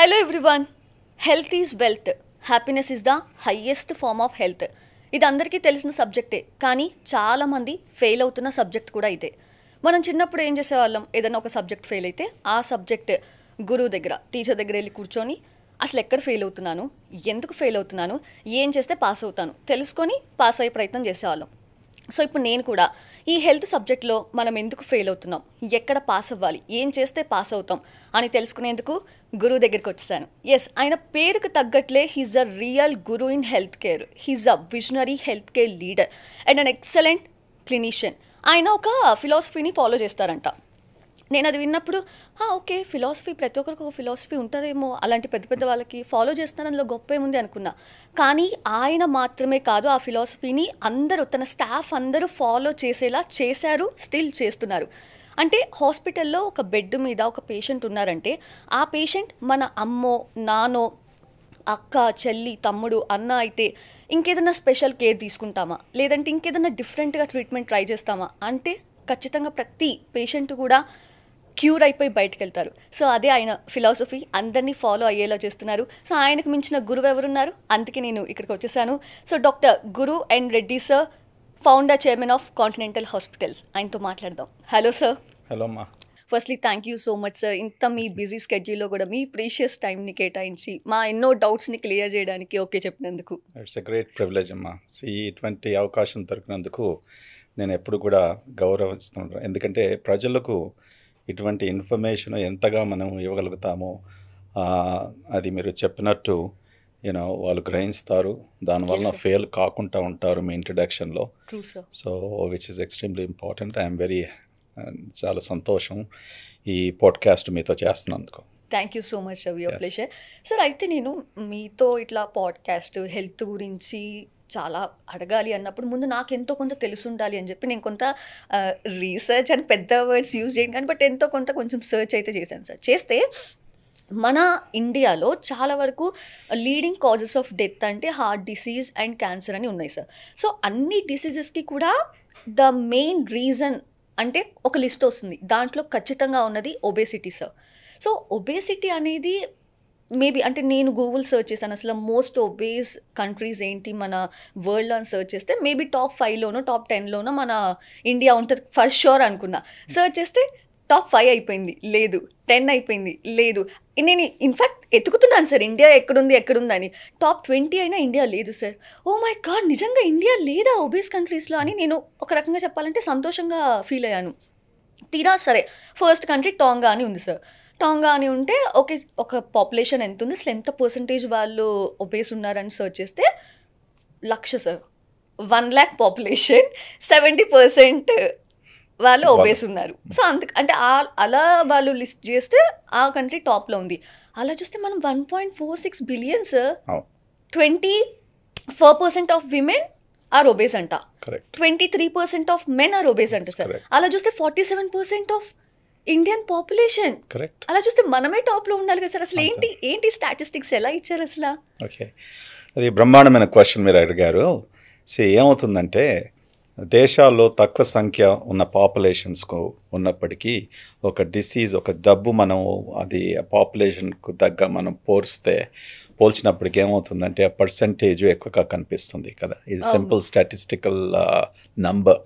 Hello everyone. Health is wealth, happiness is the highest form of health. ఇది అందరికీ తెలిసిన సబ్జెక్టే, కానీ చాలామంది ఫెయిల్ అవుతున్న సబ్జెక్ట్ కూడా ఇదే. మనం చిన్నప్పుడు ఏం చేసేవాళ్ళం, ఏదైనా ఒక సబ్జెక్ట్ ఫెయిల్ అయితే ఆ సబ్జెక్ట్ గురువు దగ్గర, టీచర్ దగ్గర వెళ్ళి కూర్చొని అసలు ఎక్కడ ఫెయిల్ అవుతున్నాను, ఎందుకు ఫెయిల్ అవుతున్నాను, ఏం చేస్తే పాస్ అవుతాను తెలుసుకొని పాస్ అయ్యే ప్రయత్నం చేసేవాళ్ళం. సో ఇప్పుడు నేను కూడా ఈ హెల్త్ సబ్జెక్ట్లో మనం ఎందుకు ఫెయిల్ అవుతున్నాం, ఎక్కడ పాస్ అవ్వాలి, ఏం చేస్తే పాస్ అవుతాం అని తెలుసుకునేందుకు గురువు దగ్గరికి వచ్చేసాను. ఎస్, ఆయన పేరుకు తగ్గట్లే he's a real guru in health care. He's a visionary health care leader and an excellent clinician. ఆయన ఒక ఫిలాసఫీని ఫాలో చేస్తారంట. నేను అది విన్నప్పుడు ఓకే, ఫిలాసఫీ ప్రతి ఒక్కరికి ఒక ఫిలాసఫీ ఉంటుందేమో, అలాంటి పెద్ద పెద్ద వాళ్ళకి ఫాలో చేస్తాను, అందులో గొప్ప ఏముంది అనుకున్నా. కానీ ఆయన మాత్రమే కాదు, ఆ ఫిలాసఫీని అందరూ, తన స్టాఫ్ అందరూ ఫాలో చేసేలా చేశారు, స్టిల్ చేస్తున్నారు. అంటే హాస్పిటల్లో ఒక బెడ్ మీద ఒక పేషెంట్ ఉన్నారంటే ఆ పేషెంట్ మన అమ్మో, నానో, అక్క, చెల్లి, తమ్ముడు, అన్న అయితే ఇంకేదైనా స్పెషల్ కేర్ తీసుకుంటామా, లేదంటే ఇంకేదైనా డిఫరెంట్గా ట్రీట్మెంట్ ట్రై చేస్తామా అంటే ఖచ్చితంగా ప్రతి పేషెంట్ కూడా క్యూర్ అయిపోయి బయటకు వెళ్తారు. సో అదే ఆయన ఫిలాసఫీ, అందరినీ ఫాలో అయ్యేలా చేస్తున్నారు. సో ఆయనకు మించిన గురువు ఎవరున్నారు, అందుకే నేను ఇక్కడికి వచ్చేసాను. So doctor Guru N Reddy sir, founder chairman of Continental Hospitals, ఆయనతో మాట్లాడదాం. Hello sir. హలో అమ్మా. Firstly thank you so much sir, ఇంత మీ బిజీ స్కెడ్యూల్లో కూడా మీ ప్రీషియస్ టైంని కేటాయించి మా ఎన్నో డౌట్స్ని క్లియర్ చేయడానికి ఓకే చెప్పినందుకు. ఇట్స్ ఎ గ్రేట్ ప్రివిలేజ్ అమ్మా. ఇటువంటి అవకాశం దొరికినందుకు నేను ఎప్పుడు కూడా గౌరవిస్తుంటాను. ఎందుకంటే ప్రజలకు ఇటువంటి ఇన్ఫర్మేషన్ ఎంతగా మనం ఇవ్వగలుగుతామో అది మీరు చెప్పినట్టు వాళ్ళు గ్రహిస్తారు, దానివల్ల ఫెయిల్ కాకుండా ఉంటారు మీ ఇంట్రడక్షన్లో. So which is extremely important. I'm very చాలా సంతోషం ఈ పాడ్కాస్ట్ మీతో చేస్తున్నందుకు. Thank you so much sir, your pleasure. Sir అయితే నేను మీతో ఇట్లా పాడ్కాస్ట్ హెల్త్ గురించి చాలా అడగాలి అన్నప్పుడు ముందు నాకు ఎంతో కొంత తెలుసుండాలి అని చెప్పి నేను కొంత రీసెర్చ్ అని పెద్ద వర్డ్స్ యూజ్ చేయను కానీ బట్ ఎంతో కొంచెం సర్చ్ అయితే చేశాను సార్. చేస్తే మన ఇండియాలో చాలా వరకు లీడింగ్ కాజెస్ ఆఫ్ డెత్ అంటే హార్ట్ డిసీజ్ అండ్ క్యాన్సర్ అని ఉన్నాయి సార్. సో అన్ని డిసీజెస్కి కూడా ద మెయిన్ రీజన్ అంటే ఒక లిస్ట్ వస్తుంది, దాంట్లో ఖచ్చితంగా ఉన్నది ఒబేసిటీ సార్. సో ఒబేసిటీ అనేది మేబీ అంటే నేను గూగుల్ సర్చ్ చేశాను అసలు మోస్ట్ ఒబేస్ కంట్రీస్ ఏంటి మన వరల్డ్లో అని సర్చ్ చేస్తే మేబీ టాప్ 5లోనో టాప్ 10లోనో మన ఇండియా ఉంటుంది ఫర్ షూర్ అనుకున్నా. సర్చ్ చేస్తే టాప్ 5 అయిపోయింది, లేదు 10 అయిపోయింది, లేదు. నేను ఇన్ఫ్యాక్ట్ ఎతుకుతున్నాను సార్ ఇండియా ఎక్కడుందని. టాప్ 20 అయినా ఇండియా లేదు సార్. ఓ మై గాడ్, నిజంగా ఇండియా లేదా ఒబేస్ కంట్రీస్లో అని నేను ఒక రకంగా చెప్పాలంటే సంతోషంగా ఫీల్ అయ్యాను. తీరా సరే, ఫస్ట్ కంట్రీ టోంగా అని ఉంది సార్. టోంగా అని ఉంటే ఓకే, ఒక పాపులేషన్ ఎంత ఉంది, అసలు ఎంత పర్సంటేజ్ వాళ్ళు ఒబేస్ ఉన్నారని సర్చ్ చేస్తే 1,00,000 సార్. 1,00,000 పాపులేషన్, 70% వాళ్ళు ఒబేస్ ఉన్నారు. సో అంటే అలా వాళ్ళు లిస్ట్ చేస్తే ఆ కంట్రీ టాప్లో ఉంది. అలా చూస్తే మనం 1.46 billion sir. 24% of women are obese అంట, 23% ఆఫ్ మెన్ ఆర్ ఒబేస్ అంట సార్. అలా చూస్తే 47% ఆఫ్ ఇండియన్ పాపులేషన్. అలా చూస్తే మనమే టాప్లో ఉండాలి కదా సార్. అసలు ఏంటి స్టాటిస్టిక్స్ ఎలా ఇచ్చారు అసలు? ఓకే, అది బ్రహ్మాండమైన క్వశ్చన్ మీరు అడిగారు. సో ఏమవుతుందంటే దేశాల్లో తక్కువ సంఖ్య ఉన్న పాపులేషన్స్కు ఉన్నప్పటికీ ఒక డిసీజ్, ఒక జబ్బు మనం అది పాపులేషన్కు తగ్గ మనం పోల్చినప్పటికీ ఏమవుతుందంటే ఆ పర్సంటేజ్ ఎక్కువగా కనిపిస్తుంది కదా. ఇది సింపుల్ స్టాటిస్టికల్ నంబర్.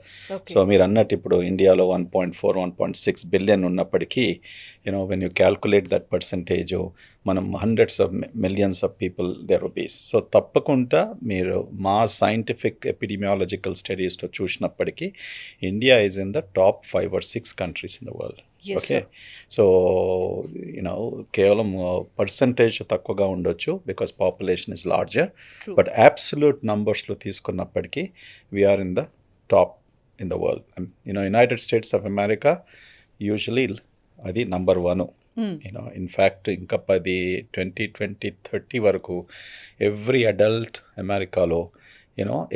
సో మీరు అన్నట్టు ఇప్పుడు ఇండియాలో 1.4, 1.6 బిలియన్ ఉన్నప్పటికీ when you calculate that percentage మనం hundreds of millions of people there obese. So తప్పకుండా మీరు మా సైంటిఫిక్ ఎపిడమియాలజికల్ స్టడీస్లో చూసినప్పటికీ India is in the top 5 or 6 countries in the world. Okay, so కేవలం పర్సంటేజ్ తక్కువగా ఉండొచ్చు because population is larger, but absolute నంబర్స్లో తీసుకున్నప్పటికీ we're in the top in the world. United States of America usually అది number 1. In fact ఇంకా 2030 వరకు every adult అమెరికాలో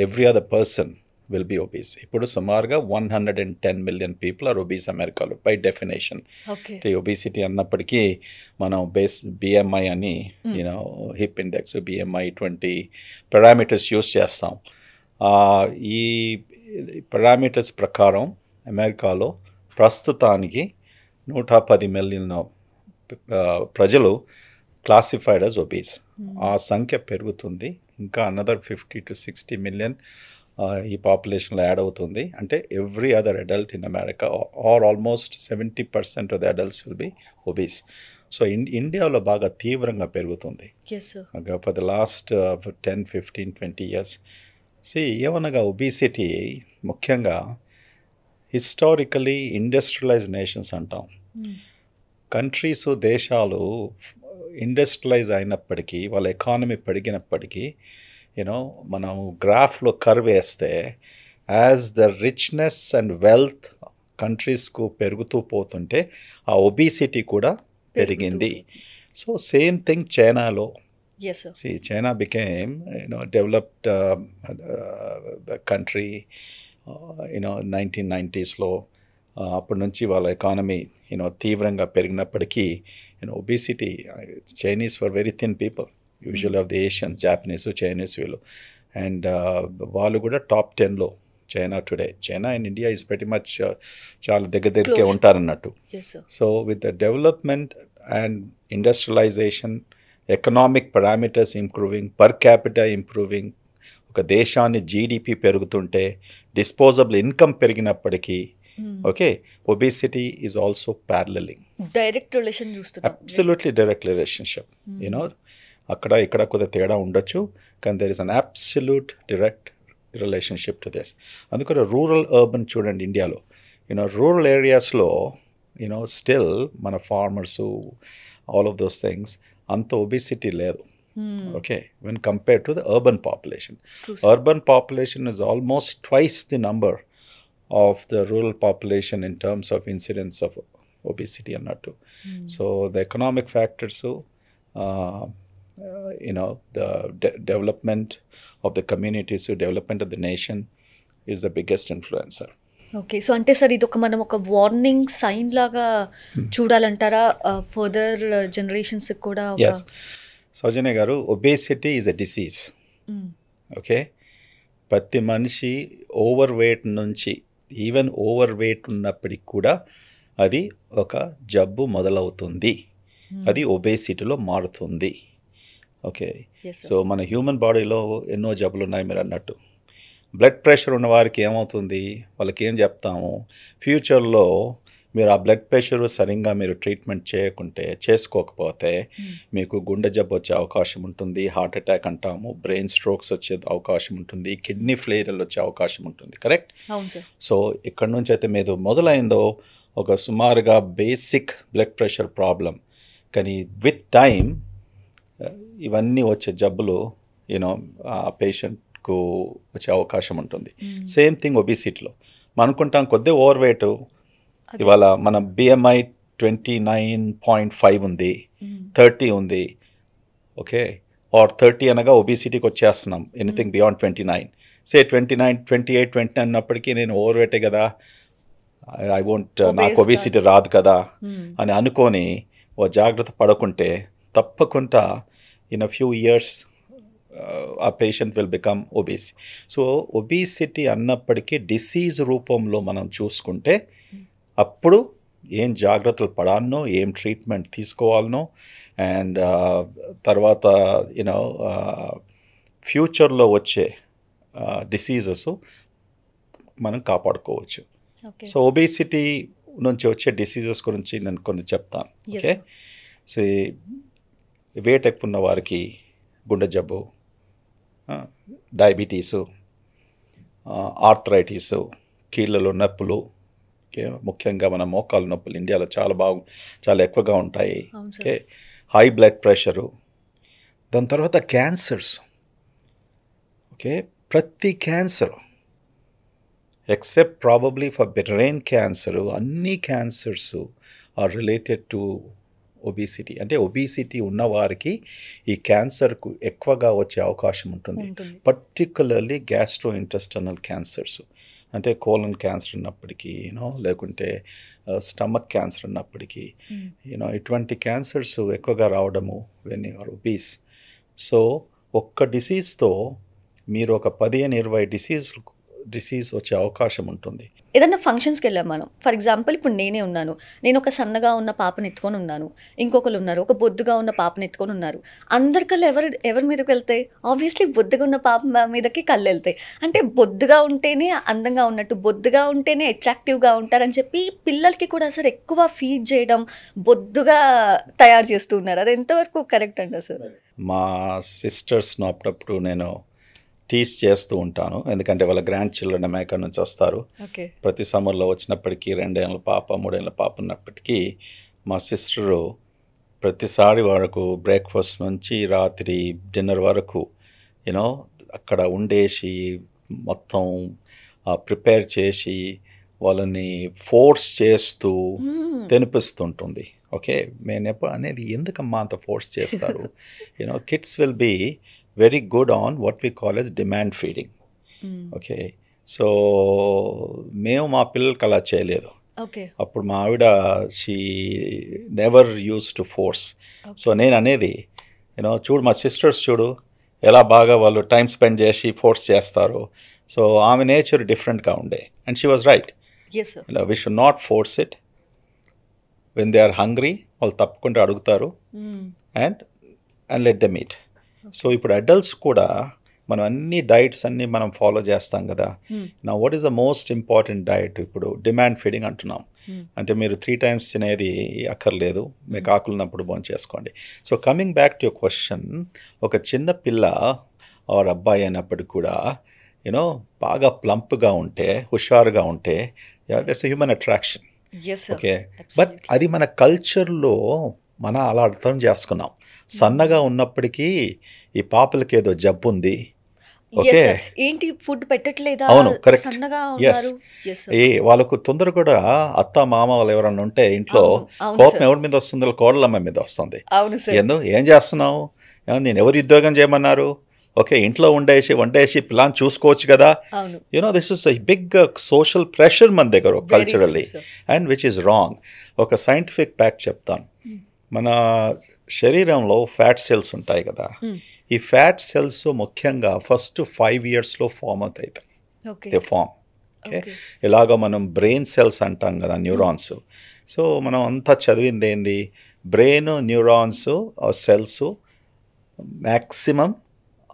every other person will be obese. ఇప్పుడు సుమారుగా 110 మిలియన్ పీపుల్ ఆర్ ఒబీస్ అమెరికాలో by definition. Obesity అన్నప్పటికీ మనం బిఎంఐ అని hip index, BMI 20 parameters use చేస్తాం. ఈ పారామీటర్స్ ప్రకారం అమెరికాలో ప్రస్తుతానికి 110 మిలియన్ ప్రజలు క్లాసిఫైడ్ యాజ్ ఒబీస్. ఆ సంఖ్య పెరుగుతుంది, ఇంకా అనదర్ 50 to 60 మిలియన్ ఈ పాపులేషన్లో యాడ్ అవుతుంది. అంటే every other adult in America are almost 70% of the adults will be obese. So ఇండియాలో బాగా తీవ్రంగా పెరుగుతుంది ఫర్ ద లాస్ట్ 10, 15, 20 years. ఏమనగా ఒబిసిటీ ముఖ్యంగా హిస్టారికలీ ఇండస్ట్రియలైజ్ నేషన్స్ అంటాం. కంట్రీస్, దేశాలు ఇండస్ట్రియలైజ్ అయినప్పటికీ, వాళ్ళ ఎకానమీ పెరిగినప్పటికీ, మనం గ్రాఫ్లో కర్వ్ వేస్తే as the richness and wealth కంట్రీస్కు పెరుగుతూ పోతుంటే ఆ ఒబిసిటీ కూడా పెరిగింది. సో సేమ్ థింగ్ చైనాలో. China became developed country 1990s. అప్పటి నుంచి వాళ్ళ ఎకానమీ తీవ్రంగా పెరిగినప్పటికీ obesity, Chinese for very thin people, usual of the Asian, Japanese, Chinese వీళ్ళు, అండ్ వాళ్ళు కూడా టాప్ 10లో China today. China and India is very much చాలా దగ్గరే ఉంటారన్నట్టు. So with the development and industrialization, economic parameters improving, per capita improving, ఒక దేశాన్ని GDP పెరుగుతుంటే, డిస్పోజబుల్ ఇన్కమ్ పెరిగినప్పటికీ obesity is also paralleling. Direct relation చూస్తున్నాం. Absolutely direct relationship. అక్కడ ఇక్కడ కొద్దిగా తేడా ఉండొచ్చు, కానీ there is an absolute direct relationship to this. అందుకని రూరల్ అర్బన్ చూడండి ఇండియాలో, రూరల్ ఏరియాస్లో స్టిల్ మన farmers, all of those things, అంత ఒబిసిటీ లేదు. when compared to the urban population. Urban population is almost twice the number of the rural population in terms of incidence of obesity అన్నట్టు. So the economic factors, the development of the communities, development of the nation is the biggest influencer. Okay. So అంటే sir ఇది మనం ఒక warning sign లాగా చూడాలంటారా further generations కూడా? Yes. సౌజన్య గారు, obesity is a disease. Okay, ప్రతి మనిషి ఓవర్ వెయిట్ నుంచి, ఈవెన్ ఓవర్ వెయిట్ ఉన్నప్పటికి కూడా అది ఒక జబ్బు మొదలవుతుంది, అది ఒబేసిటీలో మారుతుంది. ఓకే, సో మన హ్యూమన్ బాడీలో ఎన్నో జబ్బులు ఉన్నాయి మీరు అన్నట్టు. బ్లడ్ ప్రెషర్ ఉన్న వారికి ఏమవుతుంది, వాళ్ళకి ఏం చెప్తాము, ఫ్యూచర్లో మీరు ఆ బ్లడ్ ప్రెషర్ సరిగ్గా మీరు ట్రీట్మెంట్ చేసుకోకపోతే మీకు గుండె జబ్బు వచ్చే అవకాశం ఉంటుంది, హార్ట్ అటాక్ అంటాము, బ్రెయిన్ స్ట్రోక్స్ వచ్చే అవకాశం ఉంటుంది, కిడ్నీ ఫెయిలియర్లు వచ్చే అవకాశం ఉంటుంది. కరెక్ట్? సో ఇక్కడ నుంచి అయితే మీరు మొదలైందో ఒక సుమారుగా బేసిక్ బ్లడ్ ప్రెషర్ ప్రాబ్లం, కానీ విత్ టైం ఇవన్నీ వచ్చే జబ్బులు ఆ పేషెంట్కు వచ్చే అవకాశం ఉంటుంది. సేమ్ థింగ్ ఒబిసిటీలో మనం అనుకుంటాం కొద్దిగా ఓవర్ వెయిట్, ఇవాళ మన బిఎంఐ 29.5 ఉంది, 30 ఉంది. ఓకే, ఆర్ 30 అనగా ఒబిసిటీకి వచ్చేస్తున్నాం. ఎనీథింగ్ బియాండ్ 29, సే 29, 28, 29 అన్నప్పటికీ నేను ఓవర్ వెయిటే కదా, ఐ వోంట్, నాకు ఒబిసిటీ రాదు కదా అని అనుకొని ఓ జాగ్రత్త పడకుంటే తప్పకుండా ఇన్ అ ఫ్యూ ఇయర్స్ ఆ patient will become obese. So obesity అన్నప్పటికీ డిసీజ్ రూపంలో మనం చూసుకుంటే అప్పుడు ఏం జాగ్రత్తలు పడాలనో, ఏం ట్రీట్మెంట్ తీసుకోవాలనో, అండ్ తర్వాత ఫ్యూచర్లో వచ్చే డిసీజెస్ మనం కాపాడుకోవచ్చు. సో ఒబేసిటీ నుంచి వచ్చే డిసీజెస్ గురించి నేను కొన్ని చెప్తాను. ఓకే, సో వెయిట్ ఎక్కువ ఉన్న వారికి గుండె జబ్బు, డయాబెటీసు, ఆర్థరైటిసు, కీళ్ళలో నొప్పులు, ఓకే, ముఖ్యంగా మన మోకాలు నొప్పులు ఇండియాలో చాలా ఎక్కువగా ఉంటాయి. ఓకే, హై బ్లడ్ ప్రెషరు, దాని తర్వాత క్యాన్సర్స్. ఓకే, ప్రతి cancer except probably for brain cancer, అన్ని cancers are related to obesity. అంటే ఒబిసిటీ ఉన్నవారికి ఈ క్యాన్సర్కు ఎక్కువగా వచ్చే అవకాశం ఉంటుంది. పర్టికులర్లీ గ్యాస్ట్రో ఇంటెస్టైనల్ క్యాన్సర్స్, అంటే కోలన్ క్యాన్సర్ ఉన్నప్పటికీ, లేకుంటే స్టమక్ క్యాన్సర్ ఉన్నప్పటికీ, ఇటువంటి క్యాన్సర్స్ ఎక్కువగా రావడము when you are obese. So ఒక్క డిసీజ్తో మీరు ఒక 15-20 డిసీజ్ వచ్చే అవకాశం ఉంటుంది. ఏదన్నా ఫంక్షన్స్కి వెళ్ళాం మనం. ఫర్ ఎగ్జాంపుల్ ఇప్పుడు నేనే ఉన్నాను, నేను ఒక సన్నగా ఉన్న పాపని ఎత్తుకొని ఉన్నాను, ఇంకొకరు ఉన్నారు ఒక బొద్దుగా ఉన్న పాపని ఎత్తుకొని ఉన్నారు. అందరికల్లా ఎవరి మీదకి వెళ్తాయి? ఆబ్వియస్లీ బొద్దుగా ఉన్న పాప మీదకి కళ్ళు వెళ్తాయి. అంటే బొద్దుగా ఉంటేనే అందంగా ఉన్నట్టు, బొద్దుగా ఉంటేనే అట్రాక్టివ్గా ఉంటారని చెప్పి పిల్లలకి కూడా అసలు ఎక్కువ ఫీడ్ చేయడం, బొద్దుగా తయారు చేస్తూ ఉన్నారు. అది ఎంతవరకు కరెక్ట్ అండి అసలు? మా సిస్టర్స్ను అప్పుడప్పుడు నేను టీస్ చేస్తూ ఉంటాను, ఎందుకంటే వాళ్ళ గ్రాండ్ చిల్డ్రన్ అమెరికా నుంచి వస్తారు. ఓకే. ప్రతి సమ్మర్లో వచ్చినప్పటికీ 2 ఏళ్ళ పాప 3 ఏళ్ళ పాప ఉన్నప్పటికీ మా సిస్టరు ప్రతిసారి వరకు బ్రేక్ఫాస్ట్ నుంచి రాత్రి డిన్నర్ వరకు యూనో అక్కడ ఉండేసి మొత్తం ప్రిపేర్ చేసి వాళ్ళని ఫోర్స్ చేస్తూ తినిపిస్తుంటుంది. ఓకే, నేను ఎప్పుడు అనేది ఎందుకమ్మా అంత ఫోర్స్ చేస్తారు? You know kids will be very good on what we call as demand feeding. Okay, so మేము మా పిల్లలకి అలా చేయలేదు. ఓకే. అప్పుడు మా ఆవిడ she never use to force. So నేను అనేది చూడు మా సిస్టర్స్ చూడు ఎలా బాగా వాళ్ళు టైం స్పెండ్ చేసి ఫోర్స్ చేస్తారు. సో ఆమె నేచర్ డిఫరెంట్గా ఉండే, and she was right. Yes, sir. We should not force it. When they are hungry వాళ్ళు తప్పకుండా అడుగుతారు, and let them eat. So ఇప్పుడు అడల్ట్స్ కూడా మనం అన్ని డైట్స్ అన్నీ మనం ఫాలో చేస్తాం కదా. నా what is the most important diet? ఇప్పుడు డిమాండ్ ఫీడింగ్ అంటున్నాం. అంటే మీరు 3 times తినేది అక్కర్లేదు, మీకు ఆకులున్నప్పుడు భోజనం చేసుకోండి. So coming back to your question, ఒక చిన్న పిల్ల ఆర్ అబ్బాయి అయినప్పటికీ కూడా బాగా ప్లంప్గా ఉంటే, హుషారుగా ఉంటే, that's human attraction. Yes, sir. Okay, but అది మన కల్చర్లో మనం అలా అర్థం చేసుకున్నాం. సన్నగా ఉన్నప్పటికీ ఈ పాపలకి ఏదో జబ్బు ఉంది. Yes, okay, sir. ఏంటి ఫుడ్ పెట్టట్లేదా? అవును, కరెక్ట్. సన్నగా Yes. ఉన్నారు. Yes, sir. వాళ్ళకు తొందర కూడా అత్త మామ వాళ్ళు ఎవరన్నా ఉంటే ఇంట్లో అవును, కోపం sir. ఎవరి మీద వస్తుంది? కోడలమ్మ మీద వస్తుంది. అవును సార్. ఏం చేస్తున్నావు? నేను ఎవరు ఉద్యోగం చేయమన్నారు? ఓకే, ఇంట్లో వండేసి పిల్లని చూసుకోవచ్చు కదా. అవును. This is a big social pressure మన దగ్గర culturally, Very good, sir. And which is wrong. ఒక సైంటిఫిక్ ఫ్యాక్ట్ చెప్తాను. మన శరీరంలో ఫ్యాట్ సెల్స్ ఉంటాయి కదా. ఈ ఫ్యాట్ సెల్స్ ముఖ్యంగా ఫస్ట్ 5 yearsలో ఫామ్ అవుతాయి. Okay. They form. Okay, Okay. ఇలాగ మనం బ్రెయిన్ సెల్స్ అంటాం కదా, న్యూరాన్స్. సో మనం అంతా చదివింది ఏంది? బ్రెయిన్ న్యూరాన్స్ సెల్స్ మ్యాక్సిమం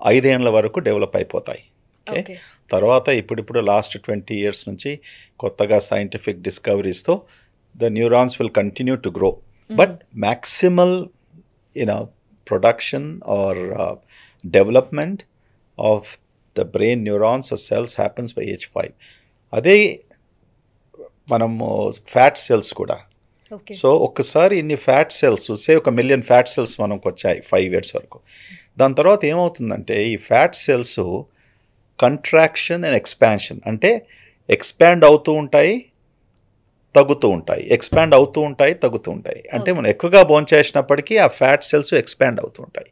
5 ఏళ్ళ వరకు డెవలప్ అయిపోతాయి. Okay, Okay. తర్వాత ఇప్పుడు లాస్ట్ 20 years నుంచి కొత్తగా సైంటిఫిక్ డిస్కవరీస్తో the neurons will continue to grow, but maximal production or development of the brain neurons or cells happens by age 5. అదే మనము ఫ్యాట్ సెల్స్ కూడా. Okay. సో ఒక్కసారి ఇన్ని ఫ్యాట్ సెల్స్ ఒక 1 million ఫ్యాట్ సెల్స్ మనకు వచ్చాయి 5 years వరకు. దాని తర్వాత ఏమవుతుందంటే ఈ fat cells contraction and expansion, అంటే ఎక్స్పాండ్ అవుతూ ఉంటాయి, తగ్గుతూ ఉంటాయి, ఎక్స్పాండ్ అవుతూ ఉంటాయి, తగ్గుతూ ఉంటాయి. అంటే మనం ఎక్కువగా భోంచేసినప్పటికీ ఆ ఫ్యాట్ సెల్స్ ఎక్స్పాండ్ అవుతూ ఉంటాయి.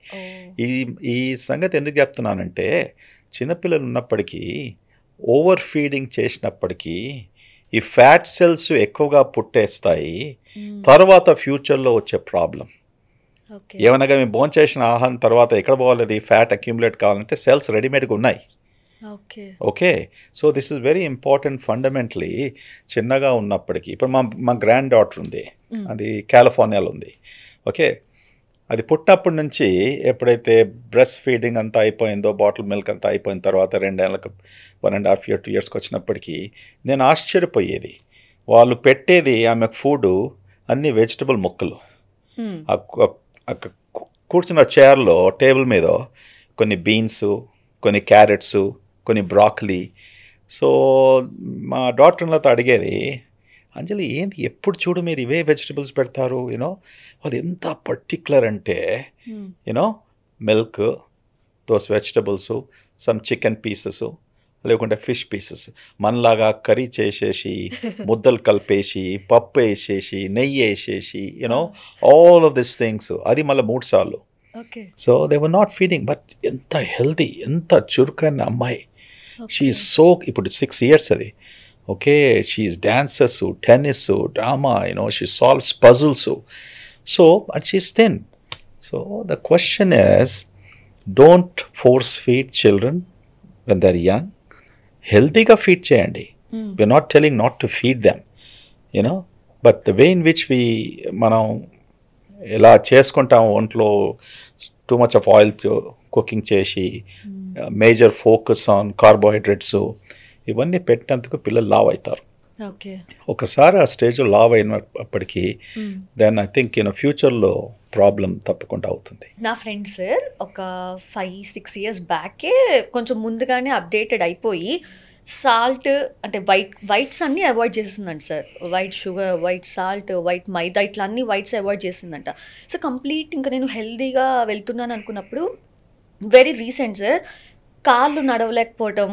ఈ సంగతి ఎందుకు చెప్తున్నానంటే, చిన్నపిల్లలు ఉన్నప్పటికీ ఓవర్ ఫీడింగ్ చేసినప్పటికీ ఈ ఫ్యాట్ సెల్స్ ఎక్కువగా పుట్టేస్తాయి. తర్వాత ఫ్యూచర్లో వచ్చే ప్రాబ్లం Okay. ఏమనగా మేము భోంచేసిన ఆహారం తర్వాత ఎక్కడ పోవాలి? ఫ్యాట్ అక్యుములేట్ కావాలంటే సెల్స్ రెడీమేడ్గా ఉన్నాయి. Okay. Okay, so this is very important. Fundamentally చిన్నగా ఉన్నప్పటికీ ఇప్పుడు మా గ్రాండ్ డాటర్ ఉంది, అది కాలిఫోర్నియాలో ఉంది. ఓకే, అది పుట్టినప్పటి నుంచి ఎప్పుడైతే బ్రెస్ట్ ఫీడింగ్ అంతా అయిపోయిందో, బాటిల్ మిల్క్ అంతా అయిపోయిన తర్వాత 2 ఏళ్ళకి 1.5 years 2 yearsకి వచ్చినప్పటికీ నేను ఆశ్చర్యపోయేది. వాళ్ళు పెట్టేది ఆమెకు ఫుడ్ అన్ని వెజిటబుల్ ముక్కలు. కూర్చున్న చైర్లో టేబుల్ మీద కొన్ని బీన్స్, కొన్ని క్యారెట్స్, కొన్ని బ్రాకలీ. సో మా డాక్టర్లతో అడిగేది, అంజలి ఏంటి ఎప్పుడు చూడు మీరు ఇవే వెజిటబుల్స్ పెడతారు? వాళ్ళు ఎంత పర్టిక్యులర్ అంటే milk, those vegetables, some chicken pieces, లేకుంటే ఫిష్ పీసెస్. మనలాగా కర్రీ చేసేసి ముద్దలు కలిపేసి పప్పు వేసేసి నెయ్యి వేసేసి ఆల్ ఆఫ్ దిస్ థింగ్స్, అది మళ్ళీ 3 సార్లు. So they were not feeding, but ఎంత హెల్దీ, ఎంత చురుకైన అమ్మాయి. షీ ఈజ్ సో, ఇప్పుడు 6 years అది. Okay, she is dancers, tennis, drama, she solves puzzles. So and she is thin. So the question is, don't force feed children when they're young. హెల్తీగా feed చేయండి. We are not telling not to feed them, you know, but the way in which మనం ఎలా చేసుకుంటాం ఒంట్లో too much of oil cooking చేసి major focus on carbohydrates ఇవన్నీ పెట్టినందుకు పిల్లలు లావ్ అవుతారు. ఓకే. ఒకసారి ఆ స్టేజ్లో లావ్ అయినప్పటికీ దెన్ ఐ థింక్ ఫ్యూచర్లో ప్రాబ్లం తప్పకుండా అవుతుంది. నా ఫ్రెండ్ సార్ ఒక 5-6 years బ్యాకే కొంచెం ముందుగానే అప్డేటెడ్ అయిపోయి సాల్ట్ అంటే వైట్స్ అన్నీ అవాయిడ్ చేస్తుందంట sir. White sugar, white salt, white maida ఇట్లా అన్ని వైట్స్ అవాయిడ్ చేస్తుందంట. సో కంప్లీట్ ఇంకా నేను హెల్దీగా వెళ్తున్నాను అనుకున్నప్పుడు వెరీ రీసెంట్ సార్ కాళ్ళు నడవలేకపోవటం,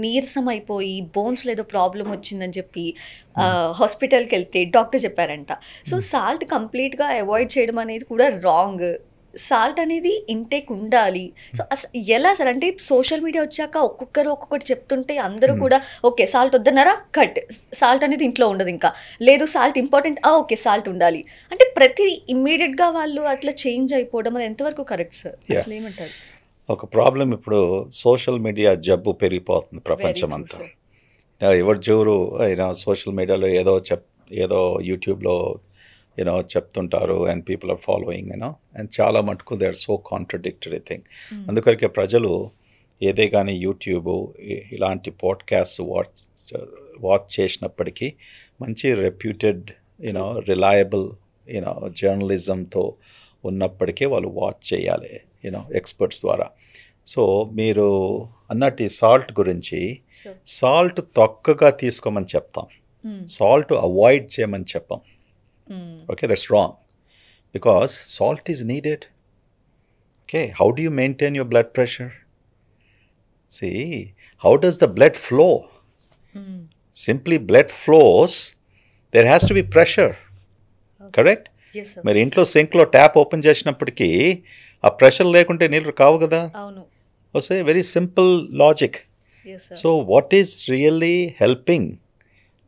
నీరసం అయిపోయి బోన్స్లో ఏదో ప్రాబ్లం వచ్చిందని చెప్పి హాస్పిటల్కి వెళ్తే డాక్టర్ చెప్పారంట. సో సాల్ట్ కంప్లీట్గా అవాయిడ్ చేయడం అనేది కూడా రాంగ్. సాల్ట్ అనేది ఇంటేక్ ఉండాలి. సో ఎలా సార్ అంటే సోషల్ మీడియా వచ్చాక ఒక్కొక్కరు ఒక్కొక్కటి చెప్తుంటే అందరూ కూడా ఓకే సాల్ట్ వద్దన్నారా కట్, సాల్ట్ అనేది ఇంట్లో ఉండదు, ఇంకా లేదు సాల్ట్ ఇంపార్టెంట్, ఓకే సాల్ట్ ఉండాలి అంటే ప్రతి ఇమ్మీడియట్గా వాళ్ళు అట్లా చేంజ్ అయిపోవడం అది ఎంతవరకు కరెక్ట్ సార్? అసలు ఏమంటారు? ఒక ప్రాబ్లం ఇప్పుడు సోషల్ మీడియా జబ్బు పెరిగిపోతుంది ప్రపంచం అంతా. ఎవరు జోరు సోషల్ మీడియాలో ఏదో యూట్యూబ్లో చెప్తుంటారు and people are following and చాలా మటుకు they are so contradictory thing. అందుకొరకే ప్రజలు ఏదే కానీ యూట్యూబ్ ఇలాంటి పాడ్కాస్ట్ వాచ్ చేసినప్పటికీ మంచి రెప్యూటెడ్ రిలయబుల్ జర్నలిజంతో ఉన్నప్పటికీ వాళ్ళు వాచ్ చేయాలి ఎక్స్పర్ట్స్ ద్వారా. సో మీరు అన్నట్టు సాల్ట్ గురించి, సాల్ట్ తక్కువగా తీసుకోమని చెప్తాం, సాల్ట్ అవాయిడ్ చేయమని చెప్పాం. Okay, that's wrong because salt is needed. Okay, how do you maintain your blood pressure? See, how does the blood flow? Simply blood flows, there has to be pressure. Okay. Correct? Yes, sir. మరి ఇంట్లో సింక్లో tap open చేసినప్పటికీ ఆ pressure లేకుంటే నీళ్ళు కావు కదా. అవును. So very simple logic. Yes, sir. So what is really helping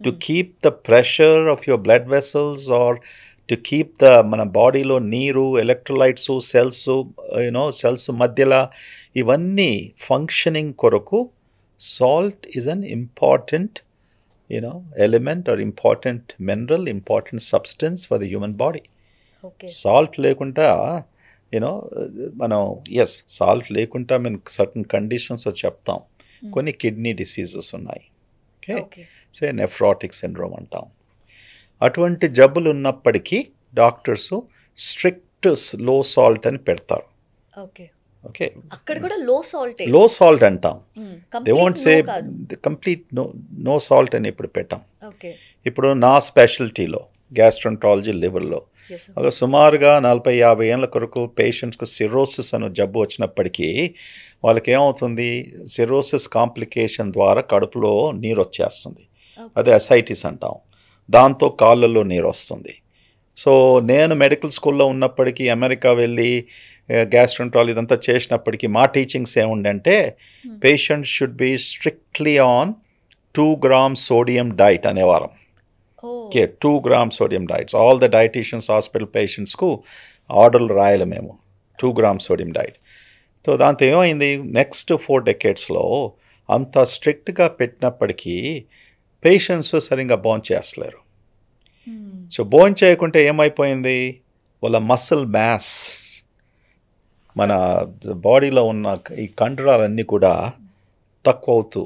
to keep the pressure of your blood vessels or to keep the మన బాడీలో నీరు, ఎలక్ట్రోలైట్స్, సెల్స్ మధ్యలో ఇవన్నీ ఫంక్షనింగ్ కొరకు salt is an important element or important mineral, important substance for the human body. Salt లేకుండా మనం salt లేకుండా మేము సర్టన్ కండిషన్స్ చెప్తాం. కొన్ని కిడ్నీ డిసీజెస్ ఉన్నాయి, ఓకే, నెఫ్రాటిక్ సిండ్రోమ్ అంటాం. అటువంటి జబ్బులు ఉన్నప్పటికీ డాక్టర్స్ స్ట్రిక్ట్ లో సాల్ట్ అని పెడతారు. ఓకే, అక్కడ కూడా లో సాల్ట్ అంటాం. They won't say complete no salt అని ఇప్పుడు పెట్టాం. ఇప్పుడు నా స్పెషాలిటీలో గ్యాస్ట్రంట్రాలజీ లివర్లో ఒక సుమారుగా 40-50 ఏళ్ళ కొరకు పేషెంట్స్కు సిరోసిస్ అనే జబ్బు వచ్చినప్పటికీ వాళ్ళకి ఏమవుతుంది, సిరోసిస్ కాంప్లికేషన్ ద్వారా కడుపులో నీరు వచ్చేస్తుంది, అదే అసైటిస్ అంటాం. దాంతో కాళ్ళల్లో నీరు వస్తుంది. సో నేను మెడికల్ స్కూల్లో ఉన్నప్పటికీ అమెరికా వెళ్ళి గ్యాస్ట్రంట్రాలజీ ఇదంతా చేసినప్పటికీ మా టీచింగ్స్ ఏముండంటే patients should be strictly on 2 grams sodium diet అనేవారం. Okay, 2 grams sodium diets. All the dieticians hospital పేషెంట్స్కు ఆర్డర్లు రాయాలి మేము, 2 grams సోడియం డైట్. సో దాంతో ఏమైంది, నెక్స్ట్ 4 decadesలో అంత స్ట్రిక్ట్గా పెట్టినప్పటికీ పేషెంట్స్ సరిగ్గా భోంచేస్తలేరు. సో భోంచేయకుంటే ఏమైపోయింది, వాళ్ళ మసిల్ మ్యాస్, మన బాడీలో ఉన్న ఈ కండరాలన్నీ కూడా తక్కువ అవుతూ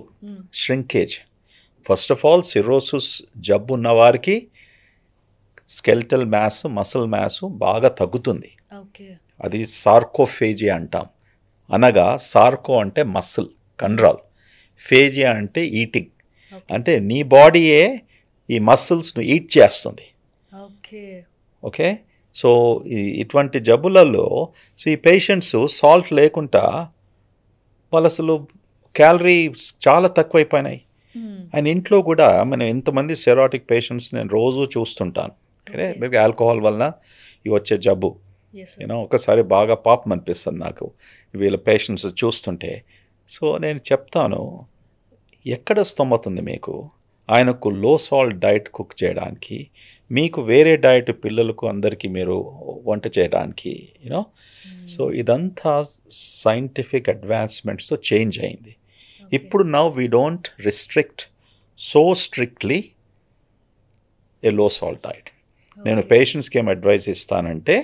shrinkage. First of all cirrhosis జబ్బు ఉన్న వారికి స్కెల్టల్ మ్యాస్, మసిల్ మ్యాస్ బాగా తగ్గుతుంది. అది సార్కోఫేజియా అంటాం. అనగా సార్కో అంటే మసిల్, కండరాలు, ఫేజియా అంటే ఈటింగ్, అంటే నీ బాడీయే ఈ మసిల్స్ను ఈట్ చేస్తుంది. ఓకే, సో ఇటువంటి జబ్బులలో ఈ పేషెంట్స్ సాల్ట్ లేకుండా వాళ్ళు అసలు క్యాలరీస్ చాలా తక్కువైపోయినాయి. అండ్ ఇంట్లో కూడా మనం ఎంతమంది సెరాటిక్ పేషెంట్స్ నేను రోజు చూస్తుంటాను. మీకు ఆల్కహాల్ వలన ఇవి వచ్చే జబ్బు ఒకసారి బాగా పాపం అనిపిస్తుంది నాకు వీళ్ళ పేషెంట్స్ చూస్తుంటే. సో నేను చెప్తాను, ఎక్కడ స్తోమత ఉంది మీకు ఆయనకు లో సాల్ట్ డైట్ కుక్ చేయడానికి, మీకు వేరే డైట్ పిల్లలకు అందరికీ మీరు వంట చేయడానికి సో ఇదంతా సైంటిఫిక్ అడ్వాన్స్మెంట్స్తో చేంజ్ అయింది. ఇప్పుడు now we don't restrict so strictly a low salt diet. నేను పేషెంట్స్కి ఏం అడ్వైస్ ఇస్తానంటే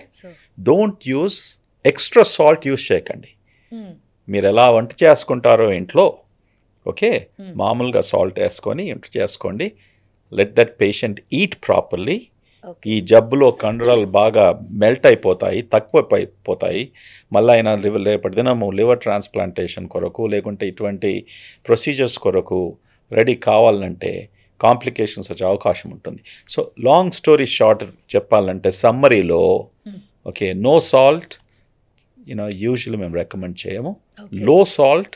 don't use extra salt use చేయకండి. మీరు ఎలా వంట చేసుకుంటారో ఇంట్లో ఓకే మామూలుగా సాల్ట్ వేసుకొని వంట చేసుకోండి. Let that patient eat properly. ఈ జబ్బులో కండరాలు బాగా మెల్ట్ అయిపోతాయి, తక్కువైపోతాయి. మళ్ళీ ఆయన రేపటి దినము లివర్ ట్రాన్స్ప్లాంటేషన్ కొరకు లేకుంటే ఇటువంటి ప్రొసీజర్స్ కొరకు రెడీ కావాలంటే కాంప్లికేషన్స్ వచ్చే అవకాశం ఉంటుంది. సో లాంగ్ స్టోరీ షార్ట్ చెప్పాలంటే సమ్మరీలో ఓకే నో సాల్ట్ యూజువల్లీ మేము రికమెండ్ చేయము. లో సాల్ట్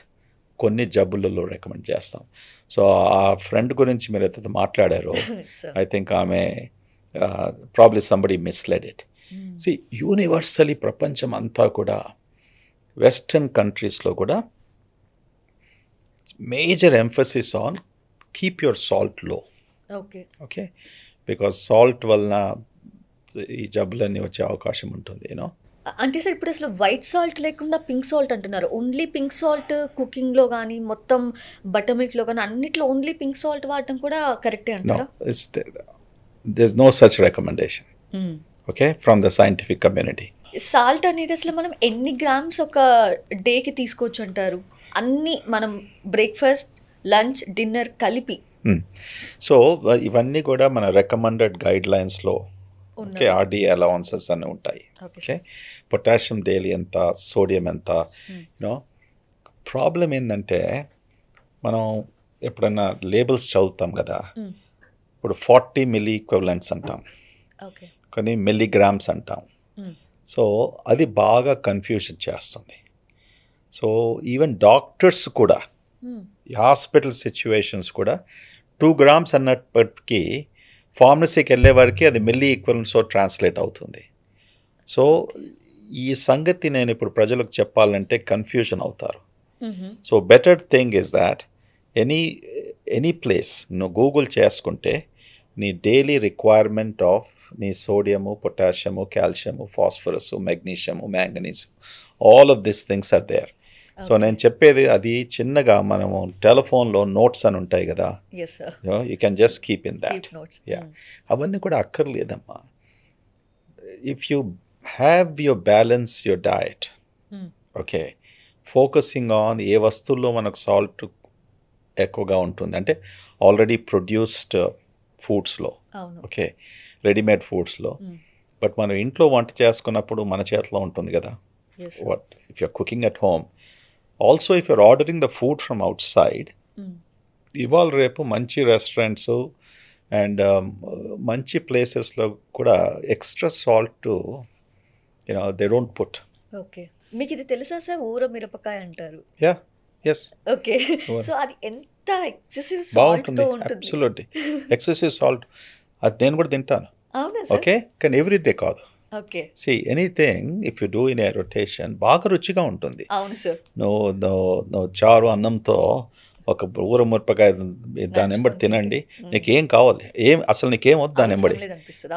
కొన్ని జబ్బులలో రికమెండ్ చేస్తాం. సో ఆ ఫ్రెండ్ గురించి మీరు అయితే మాట్లాడారో ఐ థింక్ ఆమె probably somebody misled it. See universally ప్రపంచం అంతా కూడా వెస్టర్న్ కంట్రీస్లో కూడా major emphasis on keep your salt low. Okay because salt వలన ఈ జబ్బులన్నీ వచ్చే అవకాశం ఉంటుంది. అంటే సార్ ఇప్పుడు అసలు వైట్ సాల్ట్ లేకుండా పింక్ సాల్ట్ అంటున్నారు. ఓన్లీ పింక్ సాల్ట్ కుకింగ్లో కానీ మొత్తం బటర్ మిల్క్లో కానీ అన్నిట్లో ఓన్లీ పింక్ సాల్ట్ వాడటం కూడా కరెక్టే అంటారా? there's no such recommendation okay from the scientific community. Salt అనేది అసలు మనం ఎన్ని గ్రామ్స్ ఒక డేకి తీసుకోవచ్చు అంటారు? అన్ని మనం బ్రేక్ఫాస్ట్ లంచ్ డిన్నర్ కలిపి. సో ఇవన్నీ కూడా మన రికమెండెడ్ గైడ్ లైన్స్లో ఓకే ఆర్డీ అలవెన్సెస్ అన్నీ ఉంటాయి. ఓకే పొటాషియం డైలీ ఎంత, సోడియం ఎంత. ప్రాబ్లం ఏంటంటే మనం ఎప్పుడన్నా లేబుల్స్ చదువుతాం కదా, ఇప్పుడు 40 మిల్లీ ఈక్వివలెంట్స్ అంటాం, కొన్ని మిల్లీగ్రామ్స్ అంటాం. సో అది బాగా కన్ఫ్యూజన్ చేస్తుంది. సో ఈవెన్ డాక్టర్స్ కూడా హాస్పిటల్ సిచ్యువేషన్స్ కూడా 2 grams అన్నప్పటికీ ఫార్మసీకి వెళ్ళే వరకు అది మిల్లీ ఈక్వలెంట్స్తో ట్రాన్స్లేట్ అవుతుంది. సో ఈ సంగతి నేను ఇప్పుడు ప్రజలకు చెప్పాలంటే కన్ఫ్యూజన్ అవుతారు. So better thing is that any place నువ్వు గూగుల్ చేసుకుంటే నీ డైలీ రిక్వైర్మెంట్ ఆఫ్ నీ sodium, potassium, calcium, phosphorus, magnesium, manganese, all of this things are there. So నేను చెప్పేది అది చిన్నగా మనము టెలిఫోన్లో నోట్స్ అని ఉంటాయి కదా, you can just keep in that. అవన్నీ కూడా అక్కర్లేదమ్మా. If you have your balance your diet okay focusing on ఏ వస్తువుల్లో మనకు సాల్ట్ ఎక్కువగా ఉంటుంది అంటే ఆల్రెడీ ప్రొడ్యూస్డ్ ఫుడ్స్లో ఓకే రెడీమేడ్ ఫుడ్స్లో. బట్ మనం ఇంట్లో వంట చేసుకున్నప్పుడు మన చేతిలో ఉంటుంది కదా. What if you're cooking at home, also if you're ordering the food from outside, ఇవాళ రేపు మంచి రెస్టారెంట్స్ అండ్ మంచి ప్లేసెస్లో కూడా extra salt they don't put. Okay మీకు ఇది తెలుసా సార్, ఊర మిరపకాయ అంటారు? Yeah yes okay. సో అది ఎంత ఎక్సెసివ్ బాగుంటుంది. అబ్సల్యూట్లీ ఎక్సెసివ్ సాల్ట్ అది నేను కూడా తింటాను. ఓకే కానీ ఎవ్రీడే కాదు. Okay see anything if you do in a rotation బాగా రుచిగా ఉంటుంది. అవును సార్. నువ్వు చారు అన్నంతో ఒక ఊర మిరపకాయ దాని వెంబడి తినండి, నీకేం కావాలి, అసలు నీకేం వద్దు దాని వెంబడి.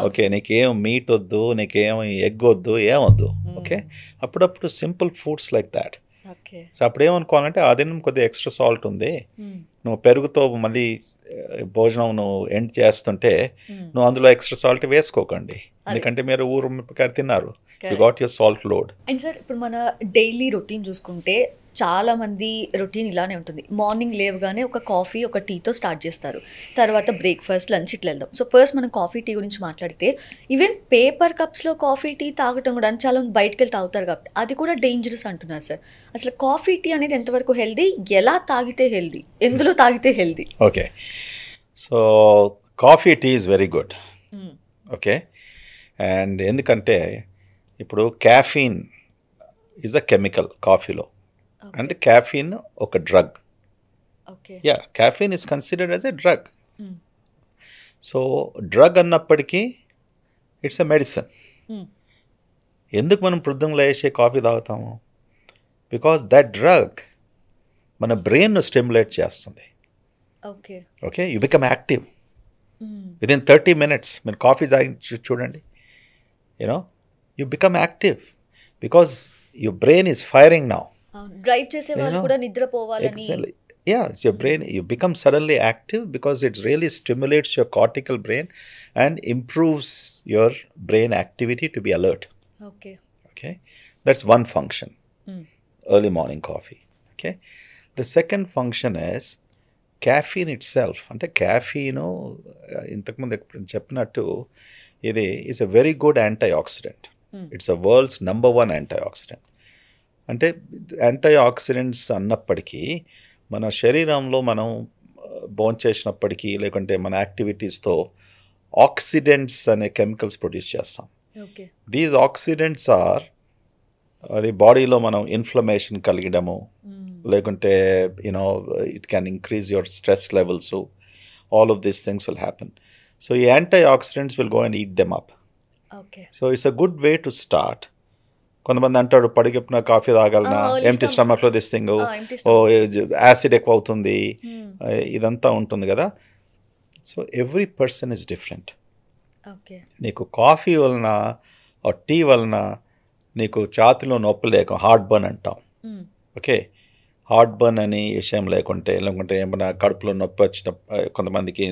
ఓకే నీకేం మీట్ వద్దు, నీకేం ఎగ్ వద్దు, ఏం వద్దు. ఓకే అప్పుడప్పుడు simple foods like that. So అప్పుడు ఏమనుకోవాలంటే ఆ దినం కొద్దిగా ఎక్స్ట్రా సాల్ట్ ఉంది, నువ్వు పెరుగుతో మళ్ళీ భోజనం నువ్వు ఎండ్ చేస్తుంటే నువ్వు అందులో ఎక్స్ట్రా సాల్ట్ వేసుకోకండి, ఎందుకంటే మీరు ఊరు మిరపకాయ తిన్నారు, you got your salt load. And sir ఇప్పుడు మన డైలీ రొటీన్ చూసుకుంటే చాలా మంది రొటీన్ ఇలానే ఉంటుంది. మార్నింగ్ లేవగానే ఒక కాఫీ ఒక టీతో స్టార్ట్ చేస్తారు, తర్వాత బ్రేక్ఫాస్ట్ లంచ్ ఇట్లా వెళ్దాం. సో ఫస్ట్ మనం కాఫీ టీ గురించి మాట్లాడితే ఈవెన్ పేపర్ కప్స్లో కాఫీ టీ తాగటం కూడా చాలా మంది బయటకు వెళ్ళి తాగుతారు కాబట్టి అది కూడా డేంజరస్ అంటున్నారు సార్. అసలు కాఫీ టీ అనేది ఎంతవరకు హెల్దీ, ఎలా తాగితే హెల్దీ, ఎందులో తాగితే healthy? Okay so coffee tea is very good. Okay and ఎందుకంటే ఇప్పుడు క్యాఫీన్ ఈజ్ అ కెమికల్ కాఫీలో, అంటే క్యాఫీన్ ఒక drug. Yeah caffeine is considered as a drug. So drug అన్నప్పటికీ ఇట్స్ ఎ మెడిసిన్. ఎందుకు మనం ప్రొద్దున లేచే కాఫీ తాగుతాము? బికాస్ దట్ డ్రగ్ మన బ్రెయిన్ను స్టిమ్యులేట్ చేస్తుంది. Okay you become active within 30 minutes. మీరు కాఫీ తాగి చూడండి, you become active because your brain is firing now. Drive చేసే వాళ్ళు కూడా నిద్రపోవాలని Yeah, it's your brain, you become suddenly active because it really stimulates your cortical brain and improves your brain activity to be alert. Okay. Okay, that's one function, early morning coffee. Okay, the second function is caffeine itself. అంటే caffeine ఇంతకుముందు చెప్పినట్టు ఇది is a very good antioxidant. It's a world's number one antioxidant. అంటే antioxidants అన్నప్పటికీ మన శరీరంలో మనం భోంచేసినప్పటికీ లేకుంటే మన యాక్టివిటీస్తో ఆక్సిడెంట్స్ అనే కెమికల్స్ ప్రొడ్యూస్ చేస్తాం. ఓకే. దీస్ ఆక్సిడెంట్స్ ఆర్ అది బాడీలో మనం ఇన్ఫ్లమేషన్ కలిగడము లేకుంటే it can increase your stress levels, all of these things will happen. So ఈ antioxidants will go and eat them up. Okay. So it's a good way to start. కొంతమంది అంటాడు పడిగెప్పిన coffee తాగలనా, empty స్టమక్లో this thing, acid ఎక్కువ అవుతుంది, ఇదంతా ఉంటుంది కదా. So every person is different. నీకు కాఫీ వలన టీ వలన నీకు ఛాతిలో నొప్పి లేక హార్ట్ బర్న్ అంటాం. ఓకే, హార్ట్ బర్న్ అని విషయం లేకుంటే ఏమైనా కడుపులో నొప్పి వచ్చిన కొంతమందికి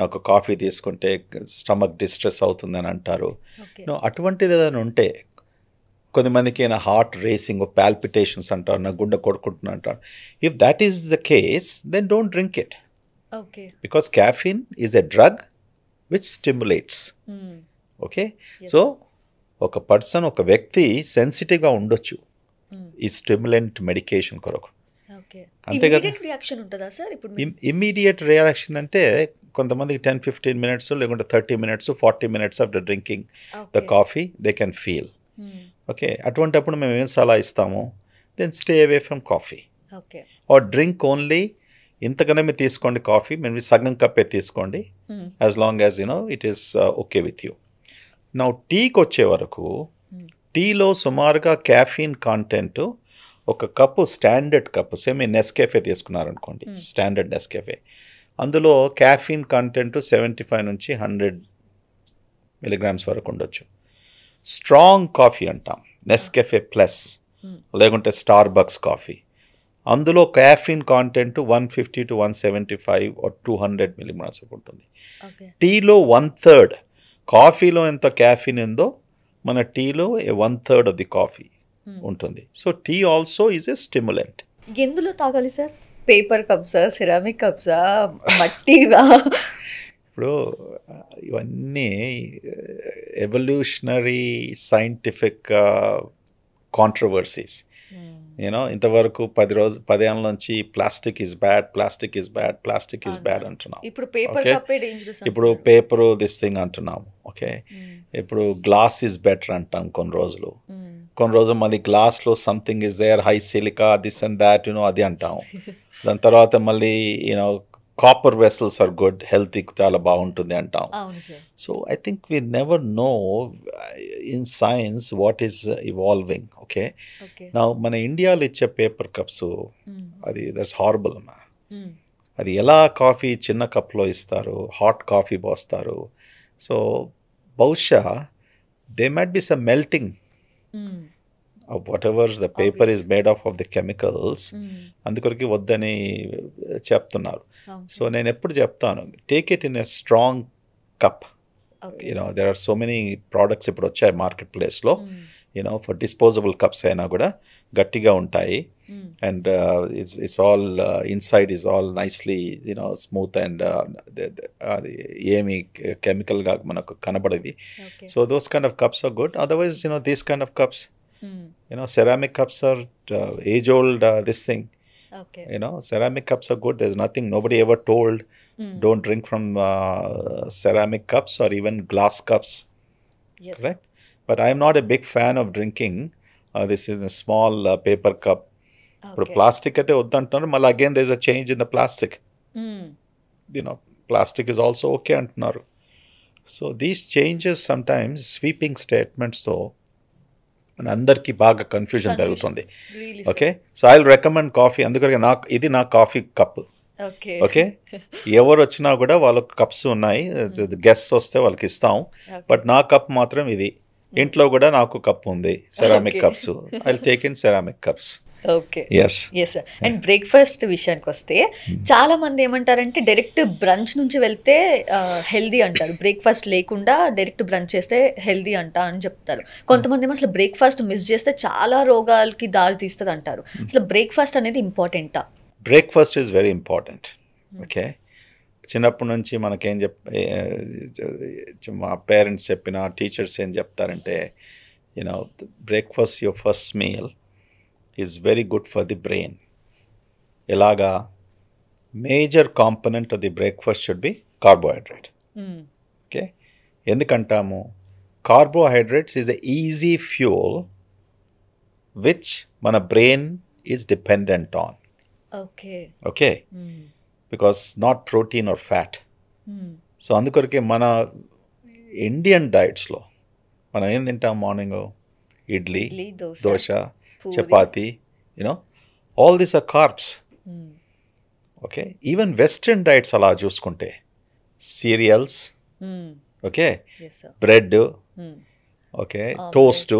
నాకు కాఫీ తీసుకుంటే స్టమక్ డిస్ట్రెస్ అవుతుందని అంటారు. అటువంటిది ఏదైనా ఉంటే, కొంతమందికి నా హార్ట్ రేసింగ్ పాల్పిటేషన్స్ అంటారు, నా గుండె కొడుకుంటున్నా అంటారు. If that is the case then don't drink it. Okay. Because caffeine is a drug which stimulates. Okay, so ఒక పర్సన్, ఒక వ్యక్తి సెన్సిటివ్గా ఉండొచ్చు ఈ స్టిమ్యులెంట్ మెడికేషన్ కొరకు. అంతే కదా. ఇమ్మీడియట్ రియాక్షన్ అంటే కొంతమందికి 10-15 minutes లేకుంటే 30 minutes 40 minutes after drinking the coffee they can feel. Okay, అటువంటిప్పుడు మేము ఏం సలహా ఇస్తాము, then stay away from coffee or drink only ఇంతకనే మీరు తీసుకోండి కాఫీ, మేము సగం కప్పే తీసుకోండి, as long as it is okay with you. నా టీకి వచ్చే వరకు టీలో సుమారుగా క్యాఫీన్ కాంటెంట్ ఒక కప్పు, స్టాండర్డ్ కప్పు, సేమ్ మీరు నెస్కేఫే తీసుకున్నారనుకోండి, స్టాండర్డ్ నెస్కేఫే, అందులో క్యాఫీన్ కంటెంట్ 75 నుంచి 100 milligrams వరకు ఉండొచ్చు. స్ట్రాంగ్ కాఫీ అంటాం, నెస్కెఫే ప్లస్ లేకుంటే స్టార్ బక్స్ కాఫీ, అందులో caffeine content 150 to 175 or 200 milligrams ఉంటుంది. టీలో 1/3, కాఫీలో ఎంత క్యాఫీన్ ఉందో మన టీలో 1/3 ఆఫ్ ది కాఫీ ఉంటుంది. So tea also is a stimulant. ఎందులో తాగాలి సార్? పేపర్ కప్సా, సిరామిక్ కప్సా, మట్టివా? ఇప్పుడు ఇవన్నీ ఎవల్యూషనరీ సైంటిఫిక్ కాంట్రవర్సీస్. ఇంతవరకు 10 ఏళ్ళ నుంచి plastic is bad, plastic is bad, plastic is bad అంటున్నాం. ఇప్పుడు పేపర్ దిస్ థింగ్ అంటున్నాం. ఓకే, ఇప్పుడు గ్లాస్ ఈజ్ బెటర్ అంటాం కొన్ని రోజులు మళ్ళీ గ్లాస్లో something is there, high silica, this and that అది అంటాం. దాని తర్వాత మళ్ళీ copper vessels are good, health చాలా బాగుంటుంది అంటాం. So I think we never know in science what is evolving. Okay, నా మన ఇండియాలో ఇచ్చే పేపర్ కప్స్ అది దట్స్ హారబుల్ అమ్మా. అది ఎలా కాఫీ చిన్న కప్లో ఇస్తారు, హాట్ కాఫీ పోస్తారు. సో బహుశా they might be some melting of whatever the paper is made of the chemicals, అందుకొరికి వద్దని చెప్తున్నారు. సో నేను ఎప్పుడు చెప్తాను, take it in a strong cup. there are so many products ఇప్పుడు వచ్చాయి మార్కెట్ ప్లేస్లో, ఫర్ డిస్పోజబుల్ కప్స్ అయినా కూడా గట్టిగా ఉంటాయి. And it's all inside is all nicely smooth and ఏమి కెమికల్గా మనకు కనబడేవి. So those kind of cups are good. Otherwise these kind of cups, ceramic cups are age old this thing. Ceramic cups are good. There's nothing, nobody ever told don't drink from ceramic cups or even glass cups. Yes, correct. But I am not a big fan of drinking this in a small paper cup. ఇప్పుడు plastic అయితే వద్దంటున్నారు, మళ్ళీ again there is a change in the plastic. Plastic is also okay అంటున్నారు. So these changes sometimes, sweeping statements తో అందరికీ బాగా confusion జరుగుతుంది. Okay, so I will recommend coffee. అందుకని ఇది నా కాఫీ కప్. ఓకే, ఎవరు వచ్చినా కూడా వాళ్ళకి కప్స్ ఉన్నాయి, గెస్ట్ వస్తే వాళ్ళకి ఇస్తాం. బట్ నా కప్ మాత్రం ఇది. ఇంట్లో కూడా నాకు కప్ ఉంది, ceramic cups. I will take in ceramic cups. Okay. Yes. Yes sir. And breakfast విషయానికి వస్తే చాలా మంది ఏమంటారంటే డైరెక్ట్ బ్రంచ్ నుంచి వెళ్తే హెల్దీ అంటారు, బ్రేక్ఫాస్ట్ లేకుండా డైరెక్ట్ బ్రంచ్ చేస్తే హెల్దీ అంట అని చెప్తారు. కొంతమంది ఏమో అసలు బ్రేక్ఫాస్ట్ మిస్ చేస్తే చాలా రోగాలకి దారి తీస్తుంది అంటారు. అసలు బ్రేక్ఫాస్ట్ అనేది ఇంపార్టెంటా? Breakfast is very important. Okay, చిన్నప్పటి నుంచి మనకేం మా పేరెంట్స్ చెప్పిన టీచర్స్ ఏం చెప్తారంటే breakfast your first meal is very good for the brain. ఎలాగా? Major component of the breakfast should be carbohydrate. Okay, ఎందుకంటాము? Carbohydrates is the easy fuel which మన brain is dependent on. Okay, because not protein or fat. So అందుకొరకే మన Indian డైట్స్లో మనం ఏం తింటాం? Morning idli, dosa, chapati, all these are carbs. Okay, even western diets అలా చూసుకుంటే cereals, okay, bread, okay, toast,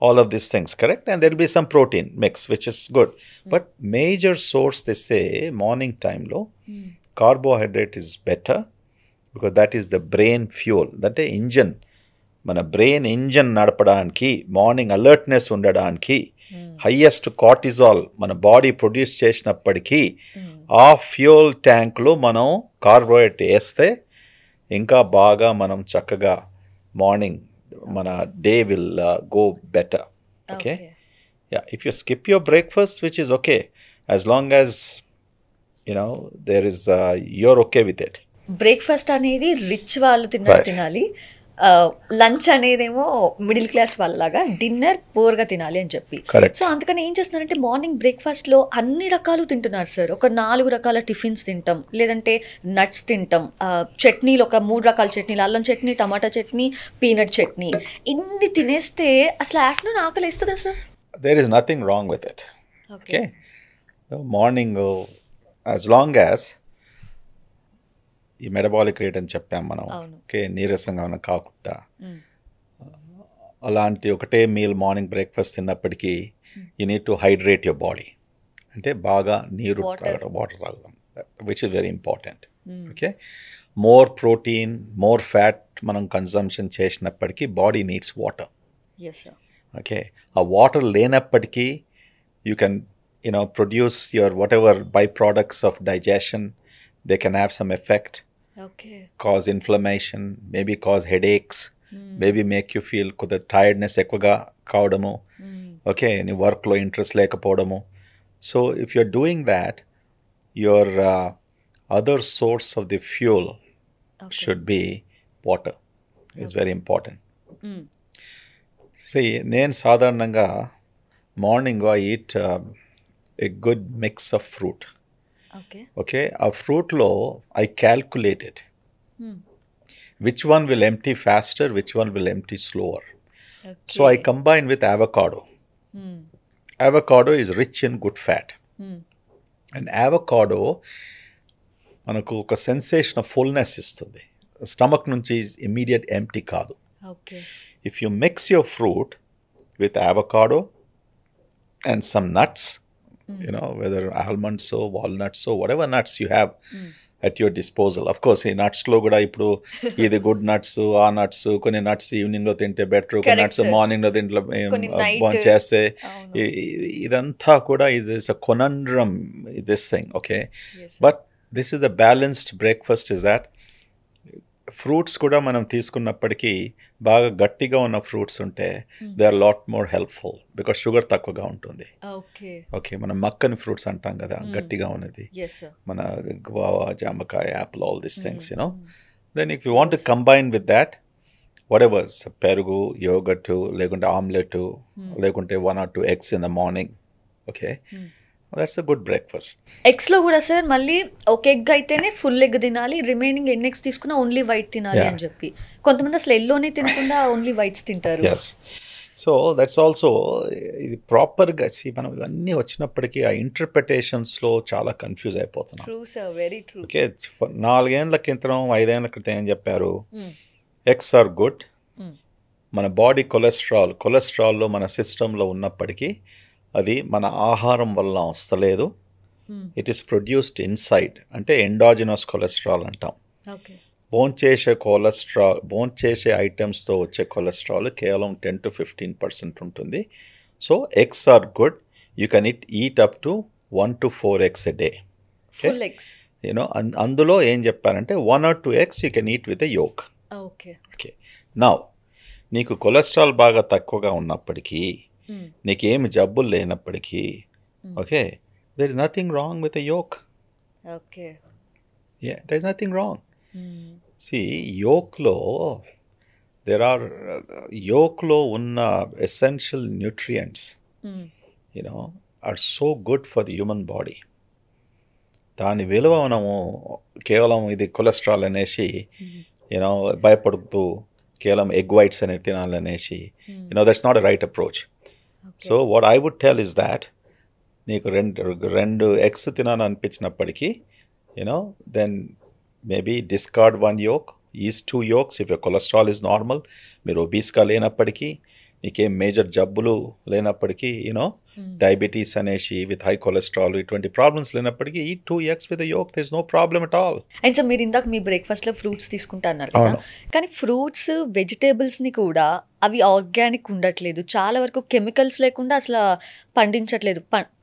all of these things, correct? And there will be some protein mix, which is good. But major source, they say, morning time low, carbohydrate is better because that is the brain fuel. That is engine. Mana brain engine nadapadaniki, morning alertness undadaniki, highest cortisol mana body produce chesinappadiki, aa fuel tank lo manam carbohydrate este inka baga manam chakkaga morning మన day will go better. Okay, yeah, if you skip your breakfast which is okay as long as there is you are okay with it. Breakfast అనేది rich వాళ్ళు తినాలి, lunch అనేదేమో middle class వాళ్ళలాగా, dinner పూర్గా తినాలి అని చెప్పి. సో అందుకని ఏం చేస్తున్నారంటే మార్నింగ్ బ్రేక్ఫాస్ట్లో అన్ని రకాలు తింటున్నారు సార్. ఒక 4 రకాల టిఫిన్స్ తింటాం, లేదంటే నట్స్ తింటాం, చట్నీలు ఒక 3 రకాల చట్నీలు, అల్లం చట్నీ, టమాటా చట్నీ, పీనట్ చట్నీ, ఇన్ని తినేస్తే అసలు ఆఫ్టర్నూన్ ఆకలి వేస్తుందా sir? There is nothing wrong with it. Okay, morning as long as ఈ మెటబాలిక్ రేట్ అని చెప్పాం మనం. ఓకే, నీరసంగా ఉన్న కాకుండా అలాంటి ఒకటే మీల్ మార్నింగ్ బ్రేక్ఫాస్ట్ తిన్నప్పటికీ you need to hydrate your body. అంటే బాగా నీరు తాగడం, వాటర్ తాగడం, which is very important. Okay, more protein, more fat మనం కన్సంప్షన్ చేసినప్పటికీ బాడీ నీడ్స్ వాటర్. ఓకే, ఆ వాటర్ లేనప్పటికీ you can produce your what ever by products of digestion. They can have some effect, cause inflammation, maybe cause headaches, maybe make you feel kuda tiredness ekkuga kaavadamu. Okay, any work lo interest lekapodamo. So if you're doing that, your other source of the fuel should be water. Is very important. See, నేను సాధారణంగా morning I eat a good mix of fruit. Okay, a fruit lo I calculated which one will empty faster, which one will empty slower. So I combine with avocado. Avocado is rich in good fat. And avocado manaku oka sensation of fullness istundi. Stomach nunchi immediate empty kaadu. If you mix your fruit with avocado and some nuts, whether almonds or walnuts or whatever nuts you have at your disposal. Of course, ఈ nuts లో కూడా ఇప్పుడు ఇది good nuts, ఆ nuts, కొన్ని nuts evening లో తింటే better, కొన్ని నట్స్ మార్నింగ్ లో తింటే చేస్తే, ఇదంతా కూడా ఇది is a conundrum this thing. Okay, but this is the balanced breakfast is that fruits కూడా మనం తీసుకున్నప్పటికీ బాగా గట్టిగా ఉన్న ఫ్రూట్స్ ఉంటే they are lot more helpful because sugar తక్కువగా ఉంటుంది. ఓకే, మనం మక్కని ఫ్రూట్స్ అంటాం కదా, గట్టిగా ఉన్నది, మన గువావా, జామకాయ, apple, all these things then if you want to combine with that whatever's, పెరుగు, యోగర్ట్, లేకుంటే ఆమ్లెట్, లేకుంటే 1 or 2 eggs in the morning. Okay, that's a good breakfast. ఎగ్స్లో కూడా సార్ మళ్ళీ ఒక ఎగ్ అయితేనే ఫుల్ ఎగ్ తినాలి, రిమైనింగ్ ఎన్ని ఎగ్స్ తీసుకున్నా ఓన్లీ వైట్ తినాలి అని చెప్పి కొంతమంది అసలు ఎల్లోనే తినకుండా ఓన్లీ వైట్స్ తింటారు. సో దట్స్ ఆల్సో ఇది ప్రాపర్గా మనం ఇవన్నీ వచ్చినప్పటికీ ఆ ఇంటర్ప్రిటేషన్స్లో చాలా కన్ఫ్యూజ్ అయిపోతున్నాం. ఓకే, 4 ఏళ్ళ క్రితం 5 ఏళ్ళ క్రితం ఏం చెప్పారు, ఎగ్స్ ఆర్ గుడ్, మన బాడీ కొలెస్ట్రాల్లో మన సిస్టంలో ఉన్నప్పటికీ అది మన ఆహారం వల్ల వస్తలేదు. ఇట్ ఈస్ ప్రొడ్యూస్డ్ ఇన్సైడ్, అంటే ఎండాజినస్ కొలెస్ట్రాల్ అంటాం. ఓకే. భోంచేసే ఐటమ్స్తో వచ్చే కొలెస్ట్రాల్ కేవలం 10-15% ఉంటుంది. So eggs are good. You can eat up to 1 to 4 eggs a day. Full eggs. అందులో ఏం చెప్పారంటే 1 or 2 eggs you can eat with the yolk. Okay. Okay. Now నీకు cholesterol బాగా తక్కువగా ఉన్నప్పటికీ, నీకేమి జబ్బులు లేనప్పటికీ, okay, there is nothing wrong with the yolk. Okay. Yeah, there is nothing wrong. See, yolkలో yolkలో ఉన్న essential nutrients, are so good for the human body. దాని విలువ మనము కేవలం ఇది కొలెస్ట్రాల్ అనేసి భయపడుతూ కేవలం ఎగ్ వైట్స్ అనేది తినాలనేసి that's not a right approach. So what I would tell is that నీకు రెండు ఎగ్స్ తినాలనిపించినప్పటికీ then maybe discard 1 yolk, is 2 yolks if your cholesterol is normal. మీరు ఒబీస్గా లేనప్పటికీ, నీకేం మేజర్ జబ్బులు లేనప్పటికీ, డయాబెటీస్ అనేసి విత్ హై కొలెస్ట్రాల్ ఇటువంటి ప్రాబ్లమ్స్ లేనప్పటికీ eat 2 eggs with the yolk. there is no problem at all. And sir, మీరు ఇందాక మీ బ్రేక్ఫాస్ట్లో ఫ్రూట్స్ తీసుకుంటా అన్నారు కదా, కానీ ఫ్రూట్స్ వెజిటేబుల్స్ని కూడా అవి ఆర్గానిక్ ఉండట్లేదు, చాలా వరకు కెమికల్స్ లేకుండా అసలు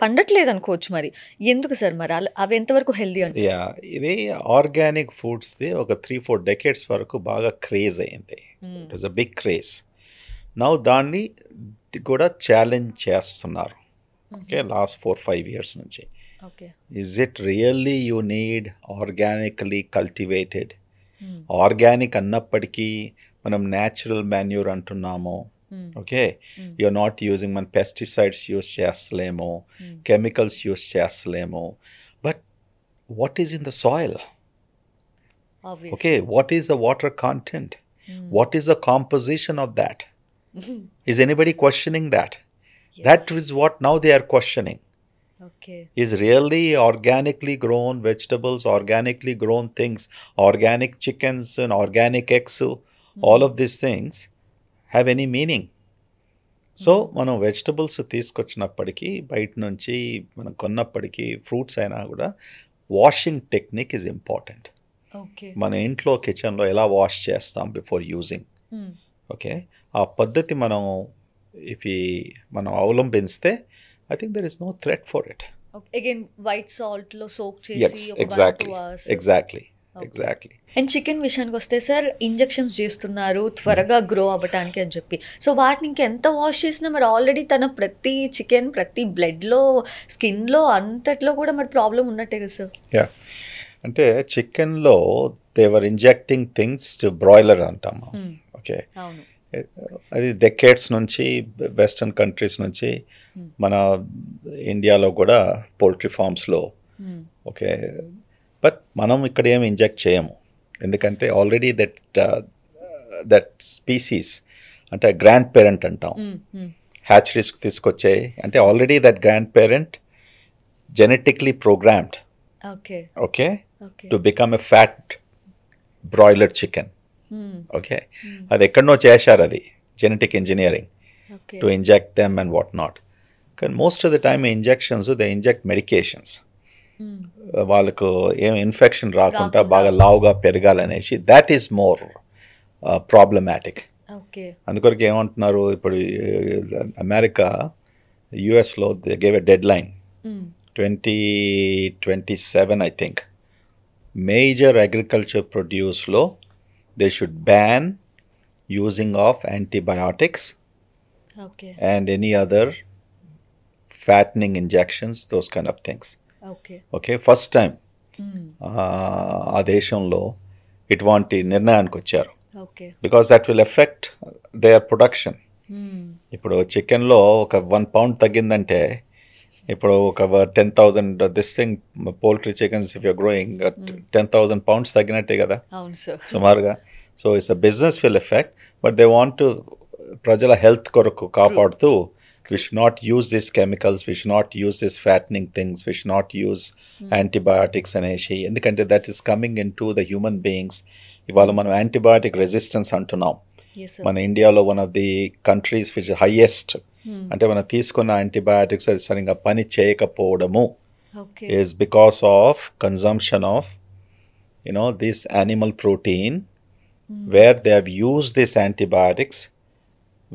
పండట్లేదు అనుకోవచ్చు. మరి ఎందుకు సార్? మరి అవి ఎంతవరకు హెల్దీ అంటే? ఇది ఆర్గానిక్ ఫుడ్స్ది ఒక 3-4 decades వరకు బాగా క్రేజ్ అయింది. It was a big craze. Now దాన్ని కూడా ఛాలెంజ్ చేస్తున్నారు. ఓకే, లాస్ట్ 4-5 years నుంచి. Is it really you need organically cultivated? Organic అన్నప్పటికీ మనం న్యాచురల్ మాన్యూర్ అంటున్నాము. ఓకే, యూఆర్ నాట్ యూజింగ్, మన పెస్టిసైడ్స్ యూజ్ చేస్తలేము, కెమికల్స్ యూజ్ చేస్తలేము. But what is in the soil? Okay, what is the water content? What is the composition of that? Is anybody questioning that? Yes. That is what now they are questioning. Okay. Is really organically grown vegetables, organically grown things, organic chickens and organic eggs, all of these things have any meaning? So, మనం vegetables తీసుకొచ్చినప్పటికీ, బయట నుంచి మనం కొన్నప్పటికీ, fruits అయినా కూడా washing technique is important. మన ఇంట్లో కిచెన్లో ఎలా వాష్ చేస్తాం బిఫోర్ యూజింగ్, ఓకే, ఆ పద్ధతి మనం అవలంబిస్తే I think there is no threat for it. Again white salt లో సోక్ చేసి ఎగ్జాక్ట్లీ. అండ్ చికెన్ విషయానికి వస్తే సార్, ఇంజెక్షన్స్ చేస్తున్నారు త్వరగా గ్రో అవ్వటానికి అని చెప్పి. సో వాటిని ఇంకెంత వాష్ చేసినా మరి ఆల్రెడీ తన ప్రతి చికెన్, ప్రతి బ్లడ్లో, స్కిన్లో, అంతట్లో కూడా మరి ప్రాబ్లం ఉన్నట్టే కదా సార్? యా, అంటే చికెన్లో దేవర్ ఇంజెక్టింగ్ థింగ్స్ టు బ్రాయిలర్ అంటాము. ఓకే, అది డెకేడ్స్ నుంచి వెస్టర్న్ కంట్రీస్ నుంచి మన ఇండియాలో కూడా పోల్ట్రీ ఫార్మ్స్లో. ఓకే, బట్ మనం ఇక్కడ ఏమి ఇంజెక్ట్ చేయము, ఎందుకంటే ఆల్రెడీ దట్ స్పీసీస్ అంటే గ్రాండ్ పేరెంట్ అంటాం, హ్యాచరీస్కి తీసుకొచ్చే, అంటే already that grand parent genetically programmed, okay, to become a fat broiler chicken. Okay, అది ఎక్కడనో చేశారు, అది genetic engineering to inject them and what not. కానీ most of the time injections they inject medications, వాళ్ళకు ఏం ఇన్ఫెక్షన్ రాకుండా బాగా లావుగా పెరగాలనేసి. That is more problematic. అందుకొరకు ఏమంటున్నారు ఇప్పుడు అమెరికా, యుఎస్లో they gave a dead line 2027 I think. Major agriculture ప్రొడ్యూస్లో they should ban using of antibiotics and any other fattening injections, those kind of things. Okay, first time ఆ దేశంలో ఇటువంటి నిర్ణయానికి వచ్చారు, because that will effect there production. ఇప్పుడు చికెన్లో ఒక 1 pound తగ్గిందంటే, ఇప్పుడు ఒక 10,000 this thing poultry chickens if you're growing 10,000 pounds తగ్గినట్టే కదా సుమారుగా. So it's a business will effect, but they want to ప్రజల హెల్త్ కొరకు కాపాడుతూ we should not use these chemicals, we should not use these fattening things, we should not use antibiotics అనేసి. ఎందుకంటే that is coming into the human beings. ఇవాళ మనం antibiotic resistance అంటున్నాం. మన ఇండియాలో one of the countries which highest అంటే మనం తీసుకున్న యాంటీబయాటిక్స్ అది సరిగ్గా పని చేయకపోవడము okay is because of consumption of this animal protein where they have used these antibiotics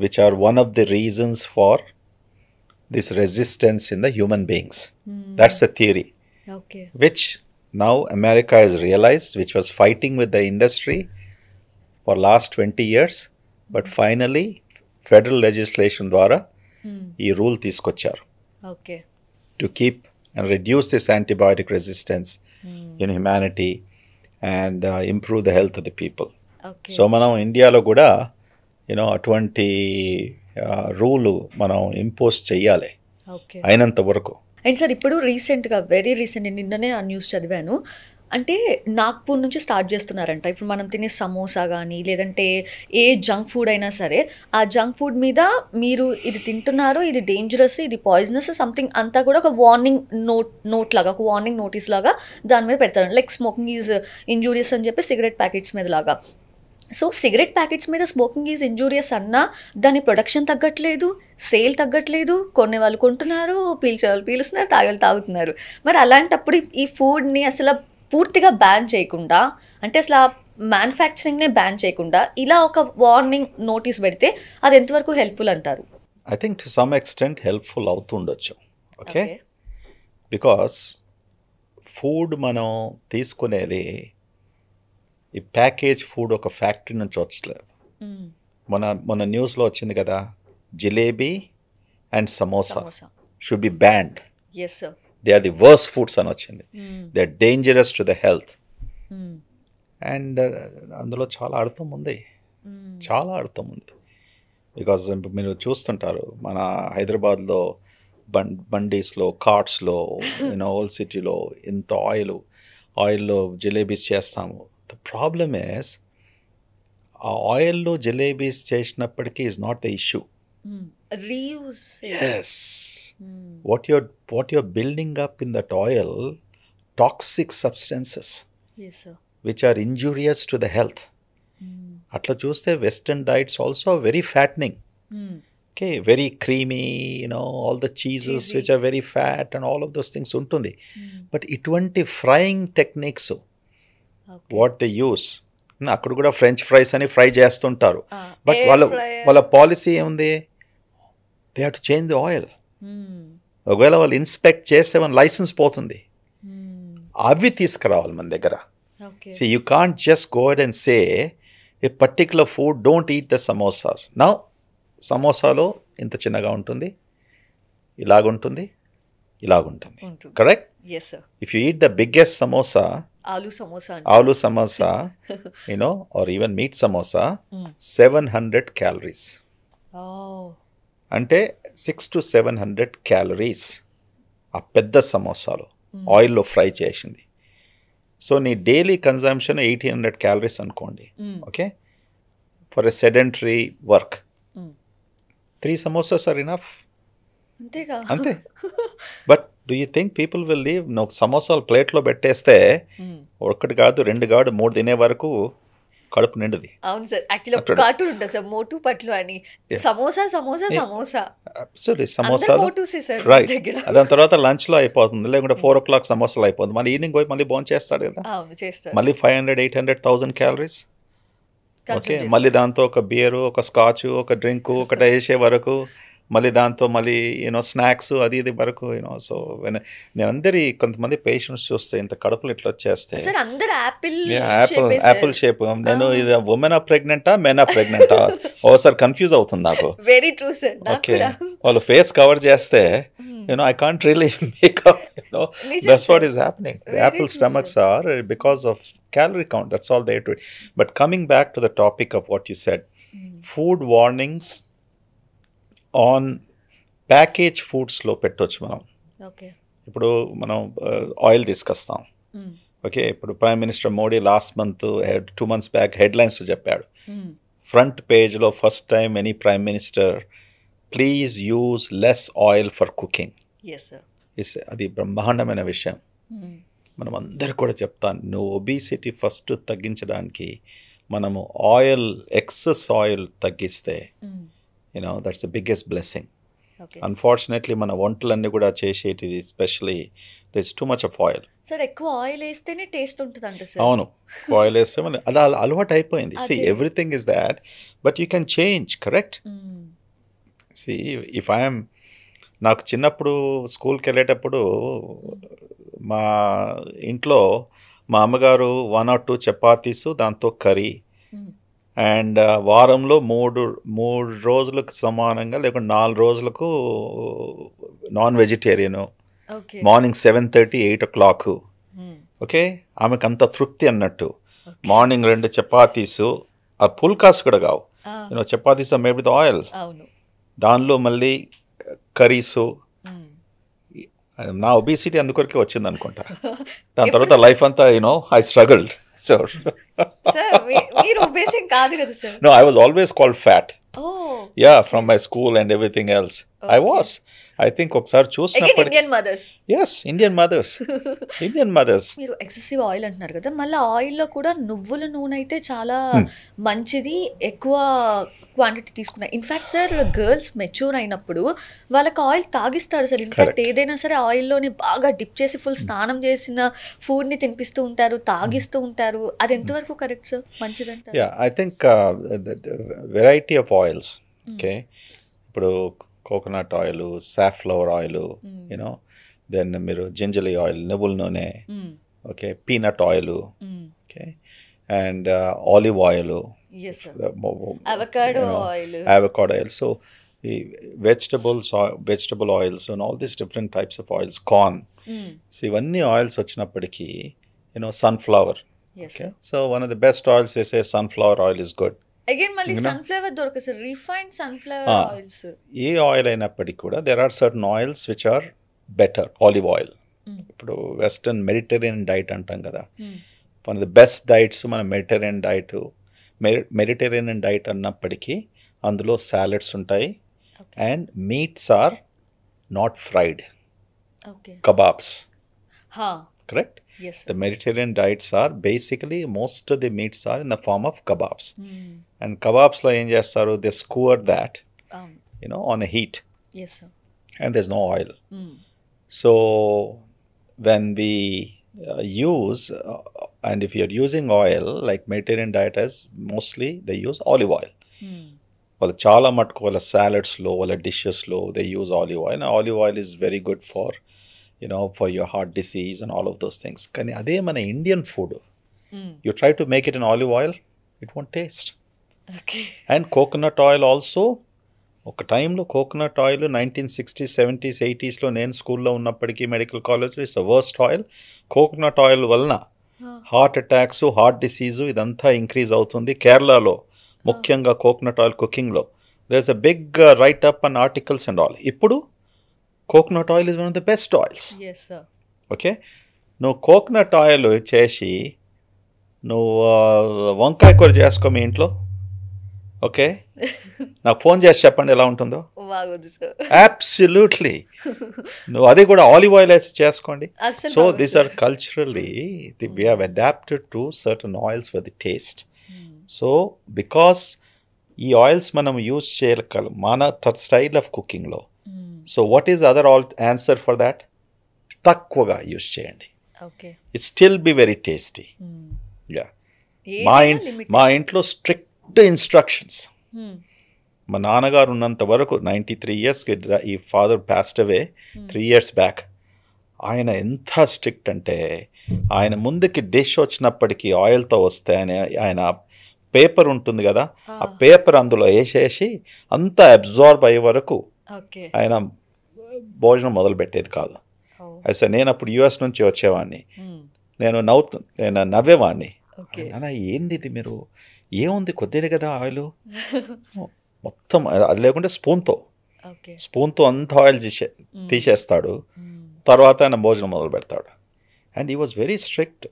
which are one of the reasons for this resistance in the human beings. That's the theory okay which now America has realized, which was fighting with the industry for last 20 years, but finally federal legislation ద్వారా ఈ rule తీసుకొచ్చారు okay to keep and reduce this antibiotic resistance in humanity and improve the health of the people. Okay so మనం ఇండియాలో కూడా అటువంటి rule మనం impose చెయ్యాలి okay అయినంత వరకు. అండ్ సార్ ఇప్పుడు రీసెంట్గా వెరీ రీసెంట్ నిన్ననే ఆ న్యూస్ చదివాను. అంటే నాగ్పూర్ నుంచి స్టార్ట్ చేస్తున్నారంట. ఇప్పుడు మనం తినే సమోసా కానీ లేదంటే ఏ జంక్ ఫుడ్ అయినా సరే ఆ జంక్ ఫుడ్ మీద మీరు ఇది తింటున్నారు, ఇది డేంజరస్, ఇది పాయిజనస్ సంథింగ్ అంతా కూడా ఒక వార్నింగ్ నోట్ లాగా, ఒక వార్నింగ్ నోటీస్ లాగా దాని మీద పెడతారు. లైక్ స్మోకింగ్ ఈజ్ ఇంజూరియస్ అని చెప్పి సిగరెట్ ప్యాకెట్స్ మీద లాగా. సో సిగరెట్ ప్యాకెట్స్ మీద స్మోకింగ్ ఈజ్ ఇంజూరియస్ అన్నా దాని ప్రొడక్షన్ తగ్గట్లేదు, సేల్ తగ్గట్లేదు, కొనే వాళ్ళు కొంటున్నారు, పీల్చే వాళ్ళు పీలుస్తున్నారు, తాగేవాళ్ళు తాగుతున్నారు. మరి అలాంటప్పుడు ఈ ఫుడ్ని అసలు పూర్తిగా బ్యాన్ చేయకుండా, అంటే అసలు ఆ మ్యానుఫ్యాక్చరింగ్నే బ్యాన్ చేయకుండా ఇలా ఒక వార్నింగ్ నోటీస్ పెడితే అది ఎంతవరకు హెల్ప్ఫుల్ అంటారు? I think to some extent helpful అవుతుండొచ్చు. ఓకే, బికాస్ ఫుడ్ మనం తీసుకునేది ఈ ప్యాకేజ్ ఫుడ్ ఒక ఫ్యాక్టరీ నుంచి వచ్చలేదు. మన న్యూస్లో వచ్చింది కదా, jalebi and samosa should be banned. Yes sir, they are the worst foods అని వచ్చింది. They are dangerous to the health. And అందులో చాలా అర్థం ఉంది, చాలా అర్థం ఉంది. బికాజ్ మీరు చూస్తుంటారు మన హైదరాబాద్లో బండీస్లో, కార్ట్స్లో, ఓల్డ్ సిటీలో ఇంత ఆయిల్లో జిలేబీస్ చేస్తాము. ద ప్రాబ్లమ్ ఈస్ ఆ ఆయిల్లో జిలేబీస్ చేసినప్పటికీ is not the issue. Reuse. Yes, what you're building up in that oil, toxic substances. Yes sir. Which are injurious to the health. Atla chuste western diets also are very fattening. Okay, very creamy, all the cheeses cheesy, which are very fat and all of those things untundi. But itvanti frying techniques, okay, what they use, akkadu kuda french fries ani fry chestuntaru. But wala policy emundi, they have to change the oil. ఒకవేళ వాళ్ళు inspect చేస్తే మన licence పోతుంది. అవి తీసుకురావాలి మన దగ్గర. So you can't just go and say a particular food don't eat the samosas. నా సమోసాలో ఇంత చిన్నగా ఉంటుంది, ఇలాగుంటుంది, ఇలాగుంటుంది. Correct? If you eat the biggest samosa, aloo samosa or even meat samosa, 700 calories. అంటే 600 to 700 calories ఆ పెద్ద సమోసాలో ఆయిల్లో ఫ్రై చేసింది. సో నీ డైలీ కన్జంప్షన్ 1800 calories అనుకోండి. Okay, for a sedentary work 3 samosas are enough. అంతే. But do you think people will leave? నువ్వు సమోసాలు ప్లేట్లో పెట్టేస్తే ఒకటి కాదు, 2 కాదు, 3 తినే వరకు కడుపు నిండుది. అవును సార్, యాక్చువల్లీ ఒక కార్టూన్ ఉంటుంది సార్, మోటు పట్లు అని. సమోసా సమోసా సమోసా, సమోసాలు రైట్. దాని తర్వాత లంచ్ లో అయిపోతుంది, లేకుంటే 4 o'clock సమోసాలు అయిపోతుంది. మళ్ళీ ఈవినింగ్ పోయి మళ్ళీ భోజనం చేస్తాడు కదా, మళ్ళీ 500-800,000 calories. ఓకే, మళ్ళీ దాంతో ఒక బియరు, ఒక స్కాచ్, ఒక డ్రింక్ ఒకటి వేసే వరకు, మళ్ళీ దాంతో మళ్ళీ స్నాక్స్ అది ఇది వరకు. సో నేను అందరి కొంతమంది పేషెంట్స్ చూస్తే ఇంత కడుపులు ఇట్లా వచ్చేస్తే యాపిల్ షేప్. నేను ఇది ఉమెన్ ప్రెగ్నెంటా మెన్ ప్రెగ్నెంటా ఓసారి కన్ఫ్యూజ్ అవుతుంది నాకు. Very true sir. ఓకే, వాళ్ళు ఫేస్ కవర్ చేస్తే I can't really make up, that's what is happening. The apple stomachs are because of calorie count, that's all they do. But coming back to the topic of what you said, food warnings on packaged foods లో పెట్టొచ్చు మనం. Okay, ఇప్పుడు మనం oil తీసుకొస్తాం. Okay, ఇప్పుడు prime minister Modi last month 2 months back headlines చెప్పాడు, front పేజ్లో first time any prime minister, please use less oil for cooking. అది బ్రహ్మాండమైన విషయం. మనం అందరు కూడా చెప్తాను, నువ్వు ఒబిసిటీ ఫస్ట్ తగ్గించడానికి మనము ఆయిల్, ఎక్సెస్ ఆయిల్ తగ్గిస్తే, that's the biggest blessing. Okay. Unfortunately మన వంటలన్నీ కూడా చేసేటిది especially this too much of oil. Sir ఎక్కువ ఆయిల్ వేస్తేనే టేస్ట్ ఉంటుందంట సార్. అవును, ఆయిల్ వేస్తే మన అలా అలవాటు అయిపోయింది. సి అదే. Everything is that, but you can change, correct? Hmm. See if I'm నాకు చిన్నప్పుడు స్కూల్కి వెళ్ళేటప్పుడు మా ఇంట్లో మా అమ్మగారు 1 or 2 చపాతీసు దాంతో కర్రీ మ్మ్. అండ్ వారంలో మూడు రోజులకు సమానంగా లేకుంటే 4 రోజులకు non vegetarian. Okay. Morning 7:30, 8 o'clock. మ్మ్. ఓకే, ఆమెకు అంత తృప్తి అన్నట్టు. ఓకే. మార్నింగ్ 2 చపాతీసు, ఆ పుల్కాస్ కూడా కావు, ఆ, చపాతీస్ మేడ్ విత్ ఆయిల్, అవును. దానిలో మళ్ళీ కర్రీసు. మ్మ్. నా ఒబిసిటీ అందుకొరకే వచ్చింది అనుకుంటా. దాని ఎప్పుడు తర్వాత లైఫ్ అంతా ఐ స్ట్రగల్డ్. సో సార్ మీరు ఒబేసింగ్ కాదు కదా sir. no, I was always called fat. ఓ, Yeah, from my school and everything else. I Okay. was. I think ఒకసారి అగైన్ చూసినప్పటికీ Indian mothers. yes, Indian mothers. మీరు ఎక్సెసివ్ ఆయిల్ అంటున్నారు కదా, మళ్ళీ ఆయిల్లో కూడా నువ్వుల నూనె అయితే చాలా మంచిది, ఎక్కువ క్వాంటిటీ తీసుకున్నాయి. ఇన్ఫ్యాక్ట్ సార్ గర్ల్స్ మెచ్యూర్ అయినప్పుడు వాళ్ళకి ఆయిల్ తాగిస్తారు సార్. In fact Correct. ఏదైనా సరే ఆయిల్లోని బాగా డిప్ చేసి ఫుల్ స్నానం చేసిన ఫుడ్ని తినిపిస్తూ ఉంటారు, తాగిస్తూ ఉంటారు. అది ఎంతవరకు కరెక్ట్ సార్, మంచిదంటారు? Yeah, I think the variety of oils. Okay, ఇప్పుడు coconut oil, safflower oil, you know, then మీరు జింజలీ ఆయిల్, నువ్వుల నూనె, okay, peanut oil, okay, and olive oil, yes sir. Avocado oil. avocado oil. So the vegetable oils and all these different types of oils, corn. So ఇవన్నీ oils వచ్చినప్పటికీ sunflower. Yes Okay, sir. so one of the best oils, they say sunflower oil is good. Again మళ్ళీ You know? Sunflower దొరకదు sir, refined sunflower Ah. Oils. ఏ oil అయినప్పటికీ కూడా there are certain oils which are better. Olive oil. ఇప్పుడు western Mediterranean diet అంటాం కదా, one of the best diets మన Mediterranean diet అన్నప్పటికీ అందులో సాలడ్స్ ఉంటాయి and meats are not fried, okay. Kebabs, హా, correct? Yes The Mediterranean diets are basically, most of the meats are in the form of kebabs. And kebabs lo em chestaru, they skewer that, అవును. on a heat, yes sir. and there's no oil. So when we use and if you're using oil, like Mediterranean diet has mostly they use olive oil. వాళ్ళు చాలా మటుకు వాళ్ళ సాలడ్స్లో, వాళ్ళ డిషెస్లో they use olive oil. And olive oil is very good for for your heart disease and all of those things. కానీ అదే మన Indian food, you try to make it in olive oil, it won't taste. Okay. And coconut oil also, ఒక టైంలో coconut oil 1960s, 70s, 80sలో నేను స్కూల్లో ఉన్నప్పటికీ medical కాలేజ్లో it's the worst oil. Coconut oil వలన హార్ట్ అటాక్స్, హార్ట్ డిసీజు ఇదంతా increase అవుతుంది. కేరళలో ముఖ్యంగా కోకోనట్ ఆయిల్ కుకింగ్లో there is a big write up and articles and all. ఇప్పుడు coconut oil is one of the best oils. Yes sir. Okay, నువ్వు coconut oil చేసి నువ్వు వంకాయ కూర చేసుకో మీ ఇంట్లో, ఓకే, నాకు ఫోన్ చేసి చెప్పండి ఎలా ఉంటుందో. బాగోదు సార్. అబ్సల్యూట్లీ. నువ్వు అది కూడా ఆలివ్ ఆయిల్ వేసి చేసుకోండి. అస్సలు సో బాగోదు these sir. Or culturally we have adapted to certain oils for the taste. So because ఈ ఆయిల్స్ మనం యూజ్ చేయగలం మన స్టైల్ ఆఫ్ కుకింగ్లో. So what is other answer for that? తక్కువగా యూజ్ చేయండి, okay. It still be very tasty. Yeah, మా ఇంట్లో strict instructions. మా నాన్నగారు ఉన్నంత వరకు 93 yearsకి ఈ father passed away 3 years back. ఆయన ఎంత స్ట్రిక్ట్ అంటే ఆయన ముందుకి డిష్ వచ్చినప్పటికీ ఆయిల్తో వస్తే ఆయన పేపర్ ఉంటుంది కదా, ఆ పేపర్ అందులో వేసేసి అంతా అబ్జార్బ్ అయ్యే వరకు ఓకే. ఆయన భోజనం మొదలు పెట్టేది కాదు. అయితే నేను అప్పుడు యుఎస్ నుంచి వచ్చేవాడిని, నేను నవ్వేవాడిని. నాన్న ఏంది ఇది, మీరు ఏముంది కొద్దిగా కదా ఆయిల్, మొత్తం అది లేకుంటే స్పూన్తో అంత ఆయిల్ తీసేస్తాడు. తర్వాత ఆయన భోజనం మొదలు పెడతాడు. అండ్ ఈ వాజ్ వెరీ స్ట్రిక్ట్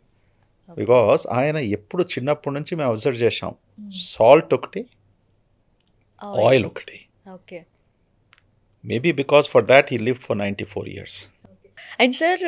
బికాస్ ఆయన ఎప్పుడు చిన్నప్పటి నుంచి మేము అబ్జర్వ్ చేసాం, సాల్ట్ ఒకటి, ఆయిల్ ఒకటి. Okay. Maybe because for that he lived for 94 years. And sir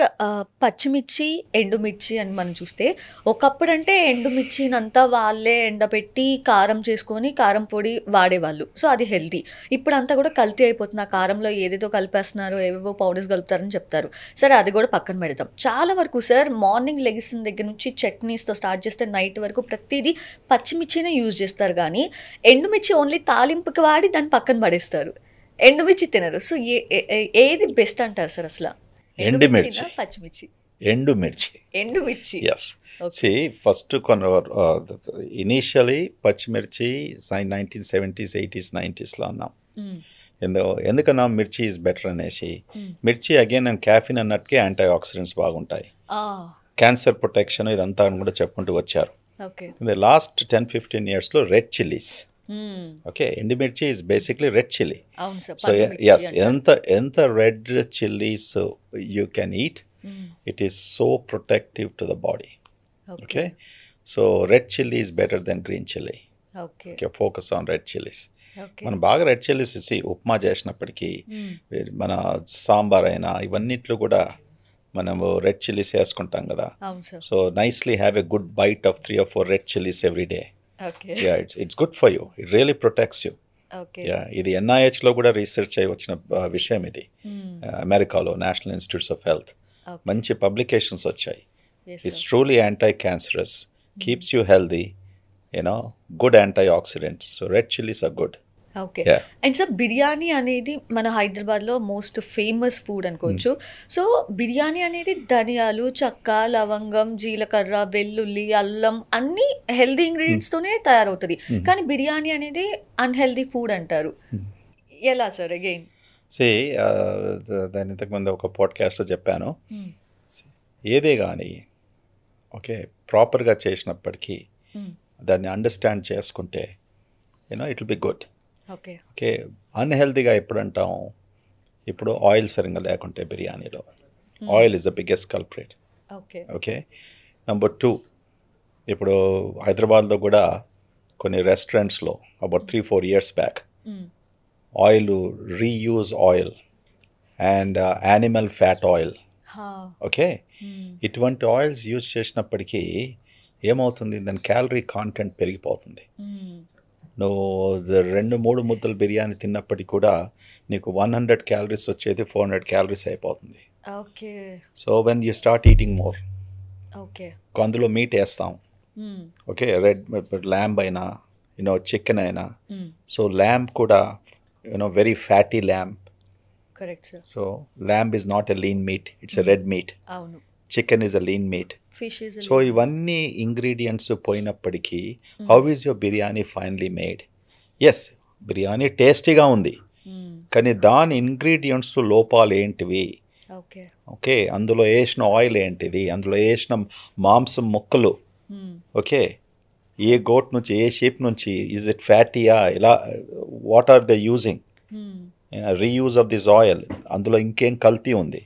పచ్చిమిర్చి ఎండుమిర్చి అని మనం చూస్తే ఒకప్పుడంటే ఎండుమిర్చినంతా వాళ్ళే ఎండబెట్టి కారం చేసుకొని కారం పొడి వాడేవాళ్ళు. సో అది హెల్తీ. ఇప్పుడంతా కూడా కల్తీ అయిపోతుంది. ఆ కారంలో ఏదేదో కలిపేస్తున్నారు, ఏవేవో పౌడర్స్ కలుపుతారని చెప్తారు. సరే అది కూడా పక్కన పెడదాం. చాలా వరకు సార్ మార్నింగ్ లెగిసిన దగ్గర నుంచి చట్నీస్తో స్టార్ట్ చేస్తే నైట్ వరకు ప్రతిదీ పచ్చిమిర్చినే యూజ్ చేస్తారు, కానీ ఎండుమిర్చి ఓన్లీ తాలింపుకి వాడి దాన్ని పక్కన పడేస్తారు. ఎండుమిర్చి తినరు. సో ఏది బెస్ట్ అంటారు సార్ అసలు? ఎండుమిర్చి, పచ్చిమిర్చి, ఎండుమిర్చి. ఎస్. సి ఫస్ట్ ఇనీషియలీ పచ్చిమిర్చి 1970s 80s 90sలో అన్నాం. ఎందుకన్నా మిర్చి ఈజ్ బెటర్ అనేసి. మిర్చి అగైన్ అండ్ క్యాఫిన్ అన్నట్టుకే యాంటీ ఆక్సిడెంట్స్ బాగుంటాయి, క్యాన్సర్ ప్రొటెక్షన్ ఇదంతా కూడా చెప్పుకుంటూ వచ్చారు. లాస్ట్ 10-15 yearsలో రెడ్ చిల్లీస్. ఓకే, ఎండుమిర్చి is basically red chilli. So yes, ఎంత red chillies you can eat, it is so protective to the body. Okay, so red chilli is better then green chilli. Okay, focus on red chillies. మనం బాగా red chillies చూసి ఉప్మా చేసినప్పటికీ, మన సాంబార్ అయినా ఇవన్నిట్లో కూడా మనము red chillies వేసుకుంటాం కదా. So nicely have a good bite of 3 or 4 red chillies every day. Yeah, it's good for you. It really protects you. Yeah, ఇది NIHలో కూడా రీసెర్చ్ అయి వచ్చిన విషయం ఇది. అమెరికాలో నేషనల్ ఇన్స్టిట్యూట్స్ ఆఫ్ హెల్త్ మంచి పబ్లికేషన్స్ వచ్చాయి. It's truly anticancerous, keeps you healthy, good antioxidants. So red chillies are good. Okay. And sir biryani అనేది మన హైదరాబాద్లో మోస్ట్ ఫేమస్ ఫుడ్ అనుకోవచ్చు. సో బిర్యానీ అనేది ధనియాలు, చెక్క, లవంగం, జీలకర్ర, వెల్లుల్లి, అల్లం అన్నీ హెల్దీ ఇంగ్రీడియంట్స్తోనే తయారవుతుంది. కానీ బిర్యానీ అనేది అన్హెల్దీ ఫుడ్ అంటారు. ఎలా సార్? అగైన్ దాని ఇంతకుముందు ఒక పాడ్కాస్ట్లో చెప్పాను. ఏదే కానీ ఓకే ప్రాపర్గా చేసినప్పటికీ దాన్ని అండర్స్టాండ్ చేసుకుంటే it will be good. Okay, అన్హెల్దీగా ఎప్పుడు అంటాం? ఇప్పుడు ఆయిల్ సరిగ్గా లేకుంటే బిర్యానీలో oil is the biggest culprit. Okay, number 2, ఇప్పుడు హైదరాబాద్లో కూడా కొన్ని రెస్టారెంట్స్లో about 3-4 years back oil reuse oil and animal fat oil. Okay, ఇటువంటి ఆయిల్స్ యూజ్ చేసినప్పటికీ ఏమవుతుంది? దాని క్యాలరీ కాంటెంట్ పెరిగిపోతుంది. నువ్వు 2-3 ముద్దలు బిర్యానీ తిన్నప్పటికీ కూడా నీకు 100 calories వచ్చేది 400 calories అయిపోతుంది. Okay, so when you start eating more, okay, అందులో మీట్ వేస్తాం. ఓకే, రెడ్ ల్యాంబ్ అయినా చికెన్ అయినా. సో ల్యాంబ్ కూడా very fatty lamb. Correct sir. So lamb is not a lean meat, it's a red meat. అవును. Chicken is a lean meat. So ఇవన్నీ ingredients పోయినప్పటికీ how is your biryani finally made? Yes, biryani టేస్టీగా ఉంది, కానీ దాని ingredients లోపాలు ఏంటివి? ఓకే, అందులో వేసిన ఆయిల్ ఏంటిది? అందులో వేసిన మాంసం ముక్కలు ఓకే ఏ గోట్ నుంచి, ఏ షీప్ నుంచి, ఈజ్ ఇట్ ఫ్యాటీయా? ఇలా what are the using reuse of this oil? అందులో ఇంకేం కల్తీ ఉంది?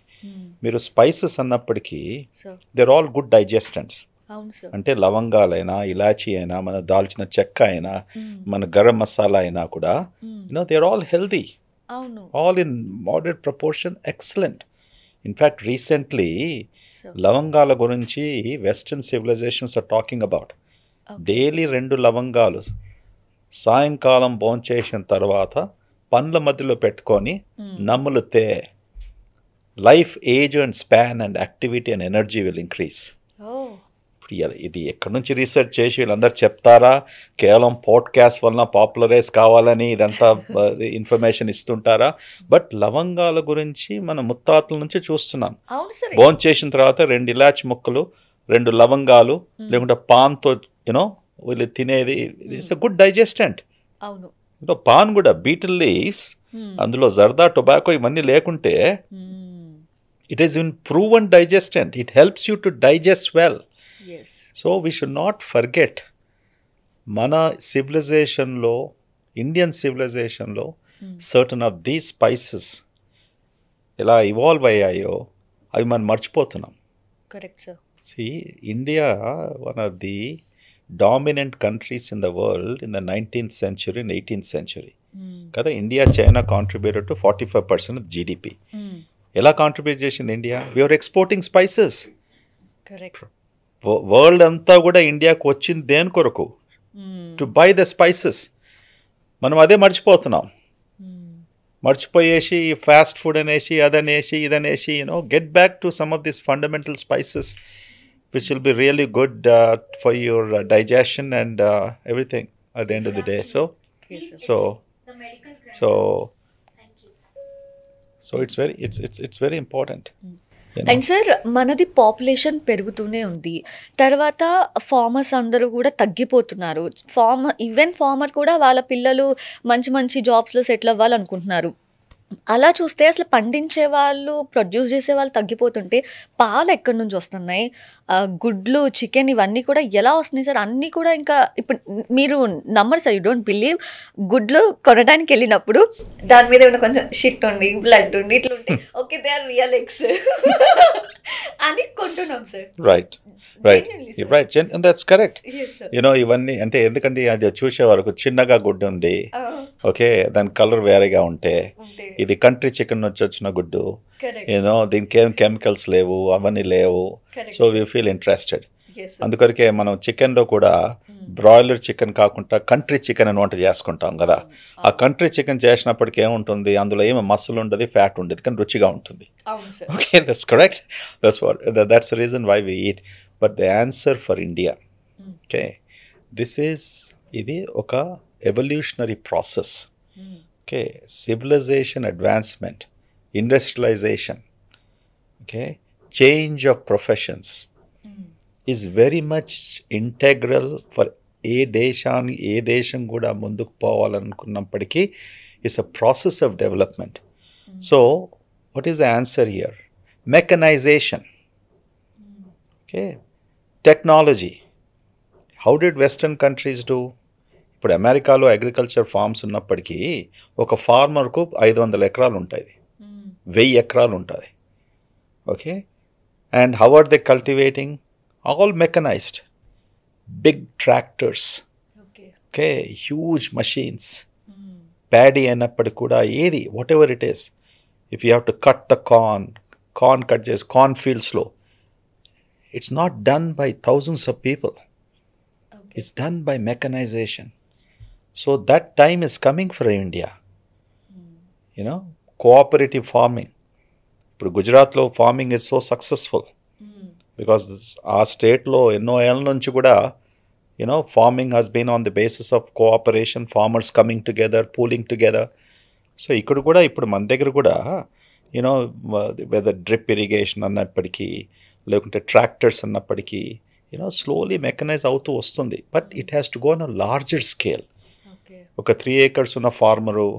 మీరు స్పైసెస్ అన్నప్పటికీ దేర్ ఆల్ గుడ్ డైజెస్టెంట్స్. అంటే లవంగాలైనా, ఇలాచీ అయినా, మన దాల్చిన చెక్క అయినా, మన గరం మసాలా అయినా కూడా they are all healthy, all in moderate proportion, excellent. In fact recently లవంగాల గురించి western civilizations are talking about. Daily 2 లవంగాలు సాయంకాలం భోంచేసిన తర్వాత పండ్ల మధ్యలో పెట్టుకొని నమ్ములితే life age and span and activity and energy will increase. ఇది ఎక్కడి నుంచి రీసెర్చ్ చేసి వీళ్ళందరూ చెప్తారా? కేవలం పాడ్కాస్ట్ వలన పాపులరైజ్ కావాలని ఇదంతా ఇన్ఫర్మేషన్ ఇస్తుంటారా? బట్ లవంగాల గురించి మన ముత్తాతల నుంచి చూస్తున్నాం. భోజనం చేసిన తర్వాత 2 ఇలాచి ముక్కలు, 2 లవంగాలు, లేకుంటే పాన్తో వీళ్ళు తినేది. It's a good digestant. Paan కూడా బీటిల్ లీవ్స్, అందులో జర్దా, టొబాకో ఇవన్నీ లేకుంటే it is in proven digestant. It helps you to digest well. Yes. So we should not forget mana civilization lo, Indian civilization lo certain of these spices ela evolve ayyayo avi man marchipothunam. Correct sir. See, India one of the dominant countries in the world in the 19th century and 18th century. Kada India China contributed to 45% of GDP. ఎలా contribute చేసింది India? We're exporting spices. Correct. World అంతా కూడా ఇండియాకు వచ్చింది దేని కొరకు? To buy the spices. మనం అదే మర్చిపోతున్నాం. మర్చిపోయేసి ఫాస్ట్ ఫుడ్ అనేసి అదనేసి ఇదనేసి get back to some of this fundamental spices which will be really good for your digestion and everything at the end of the day. So it's very important. And sir, మనది population పెరుగుతూనే ఉంది. తర్వాత farmers అందరూ కూడా తగ్గిపోతున్నారు. Even farmer కూడా వాళ్ళ పిల్లలు మంచి మంచి జాబ్స్లో సెటిల్ అవ్వాలనుకుంటున్నారు. అలా చూస్తే అసలు పండించే వాళ్ళు, ప్రొడ్యూస్ చేసే వాళ్ళు తగ్గిపోతుంటే పాలు ఎక్కడి నుంచి వస్తున్నాయి? గుడ్లు, చికెన్ ఇవన్నీ కూడా ఎలా వస్తున్నాయి సార్? అన్నీ కూడా ఇంకా ఇప్పుడు మీరు నమ్మరు సార్, యూ డోంట్ బిలీవ్. గుడ్లు కొనడానికి వెళ్ళినప్పుడు దాని మీద ఏమైనా కొంచెం షిట్ ఉండి, బ్లడ్ ఉండి, ఇట్లా ఉంటే okay they are real eggs అని కొంటున్నాం sir. Right. And that's correct. ఇవన్నీ అంటే ఎందుకంటే అది చూసే వరకు చిన్నగా గుడ్డు ఉంది, ఓకే, దాని కలర్ వేరేగా ఉంటే ఇది కంట్రీ చికెన్ నుంచి వచ్చిన గుడ్డు, దీనికి ఏం కెమికల్స్ లేవు, అవన్నీ లేవు. So we feel interested. అందుకొరకే మనం చికెన్లో కూడా బ్రాయిలర్ చికెన్ కాకుండా కంట్రీ చికెన్ అని వంట చేసుకుంటాం కదా. ఆ కంట్రీ చికెన్ చేసినప్పటికీ ఏముంటుంది, అందులో ఏమి మస్సులు ఉండదు, ఫ్యాట్ ఉండదు, కానీ రుచిగా ఉంటుంది. Okay, that's correct. That's the reason why we eat. But the answer for India, okay, ఇది ఒక evolutionary process. Okay, civilization advancement, industrialization, okay, change of professions is very much integral for ఏ దేశం కూడా ముందుకు పోవాలనుకున్నప్పటికీ it's a process of development. So what is the answer here? Mechanization, okay, technology. How did western countries do? ఇప్పుడు అమెరికాలో agriculture forms ఉన్నప్పటికీ ఒక ఫార్మర్కు 500 ఎకరాలు ఉంటాయి, 1000 ఎకరాలు ఉంటుంది. Okay, and how are they cultivating? All mechanized, big tractors, okay, huge machines. Paddy అయినప్పటి కూడా ఏది, whatever it is, if you have to cut the corn cut చేసి corn fields లో, it's not done by thousands of people. It's done by mechanization. So that time is coming for India. Cooperative farming. ఇప్పుడు గుజరాత్లో farming is so successful. Because ఆ స్టేట్లో ఎన్నో ఏళ్ళ నుంచి కూడా farming has been on the basis of cooperation, farmers coming together, pooling together. So ఇక్కడ కూడా ఇప్పుడు మన దగ్గర కూడా వెదర్ డ్రిప్ ఇరిగేషన్ అన్నప్పటికీ, లేకుంటే ట్రాక్టర్స్ అన్నప్పటికీ స్లోలీ మెకనైజ్ అవుతూ వస్తుంది. But it has to go on a larger scale. ఒక 3 acres ఉన్న ఫార్మరు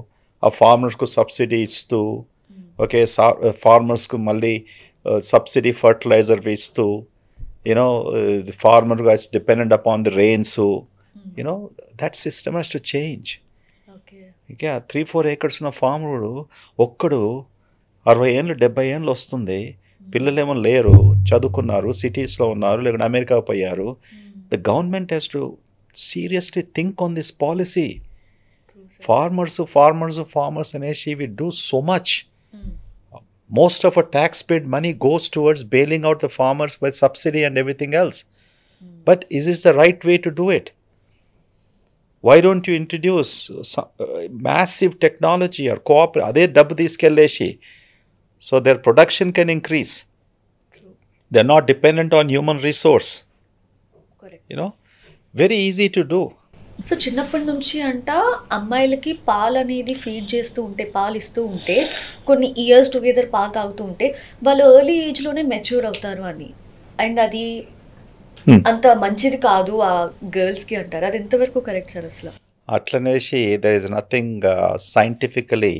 ఆ ఫార్మర్స్కు సబ్సిడీ ఇస్తూ, ఓకే, ఫార్మర్స్కు మళ్ళీ subsidy fertilizer ఇస్తూ, the farmer is dependent upon the rains. So, that system has to change. Okay, 3-4 acres ఉన్న farmer ఒక్కడు 60 ఏళ్ళు 70 ఏళ్ళు వస్తుంది, పిల్లలేమో లేరు, చదువుకున్నారు, సిటీస్లో ఉన్నారు, లేకుంటే అమెరికా పోయారు. The government has to seriously think on this policy. Farmers అనేసి we do so much. Most of our tax paid money goes towards bailing out the farmers with subsidy and everything else. But is this the right way to do it? Why don't you introduce massive technology or cooperate? Ade dabbu తీసుకెళ్ళేసి, so their production can increase. They're not dependent on human resource. Correct. Very easy to do. So చిన్నప్పటి నుంచి అంట అమ్మాయిలకి పాలు అనేది feed చేస్తూ ఉంటే, పాలు ఇస్తూ ఉంటే, కొన్ని ఇయర్స్ టుగెదర్ పాలు తాగుతూ ఉంటే వాళ్ళు ఎర్లీ ఏజ్లోనే మెచ్యూర్ అవుతారు అని. అండ్ అది అంత మంచిది కాదు ఆ గర్ల్స్కి అంటారు. అది ఎంతవరకు కరెక్ట్ సార్? అసలు అట్లనేసి దర్ ఇస్ నథింగ్ సైంటిఫికలీ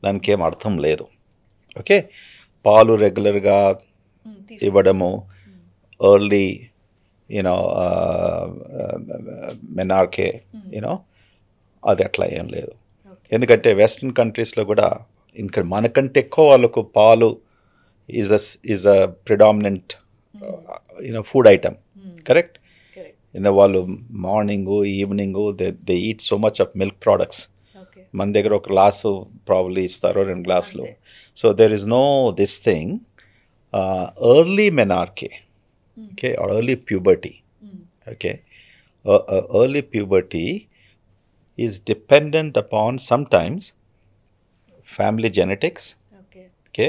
దానికి ఏం అర్థం లేదు. ఓకే, పాలు రెగ్యులర్గా ఇవ్వడము, ఎర్లీ మెనార్కే, అది అట్లా ఏం లేదు. ఎందుకంటే వెస్ట్రన్ కంట్రీస్లో కూడా ఇంకా మనకంటే ఎక్కువ వాళ్ళకు పాలు is a predominant food item. Correct. వాళ్ళు morning evening they eat so much of milk products. మన దగ్గర ఒక గ్లాసు ప్రాబ్లీ ఇస్తారో 2 గ్లాసులు. అంతే. So there is no this thing early menarche, okay, or early puberty, okay. Early puberty is dependent upon sometimes family genetics, okay. okay,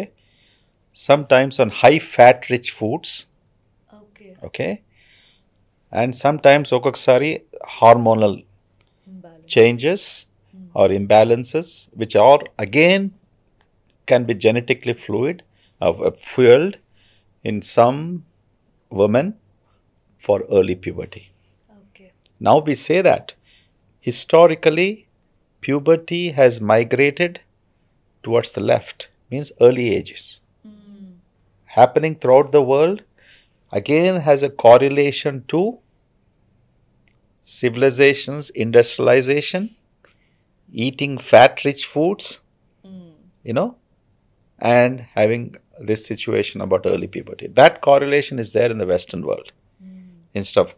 sometimes on high fat rich foods, okay. okay, and sometimes okakasari hormonal imbalance. changes or imbalances which are again can be genetically fueled in some women for early puberty. Okay. Now we say that historically puberty has migrated towards the left, means early ages. Happening throughout the world again has a correlation to civilizations, industrialization, eating fat rich foods, you know, and having this situation about early puberty. That correlation is there in the Western world. Instead of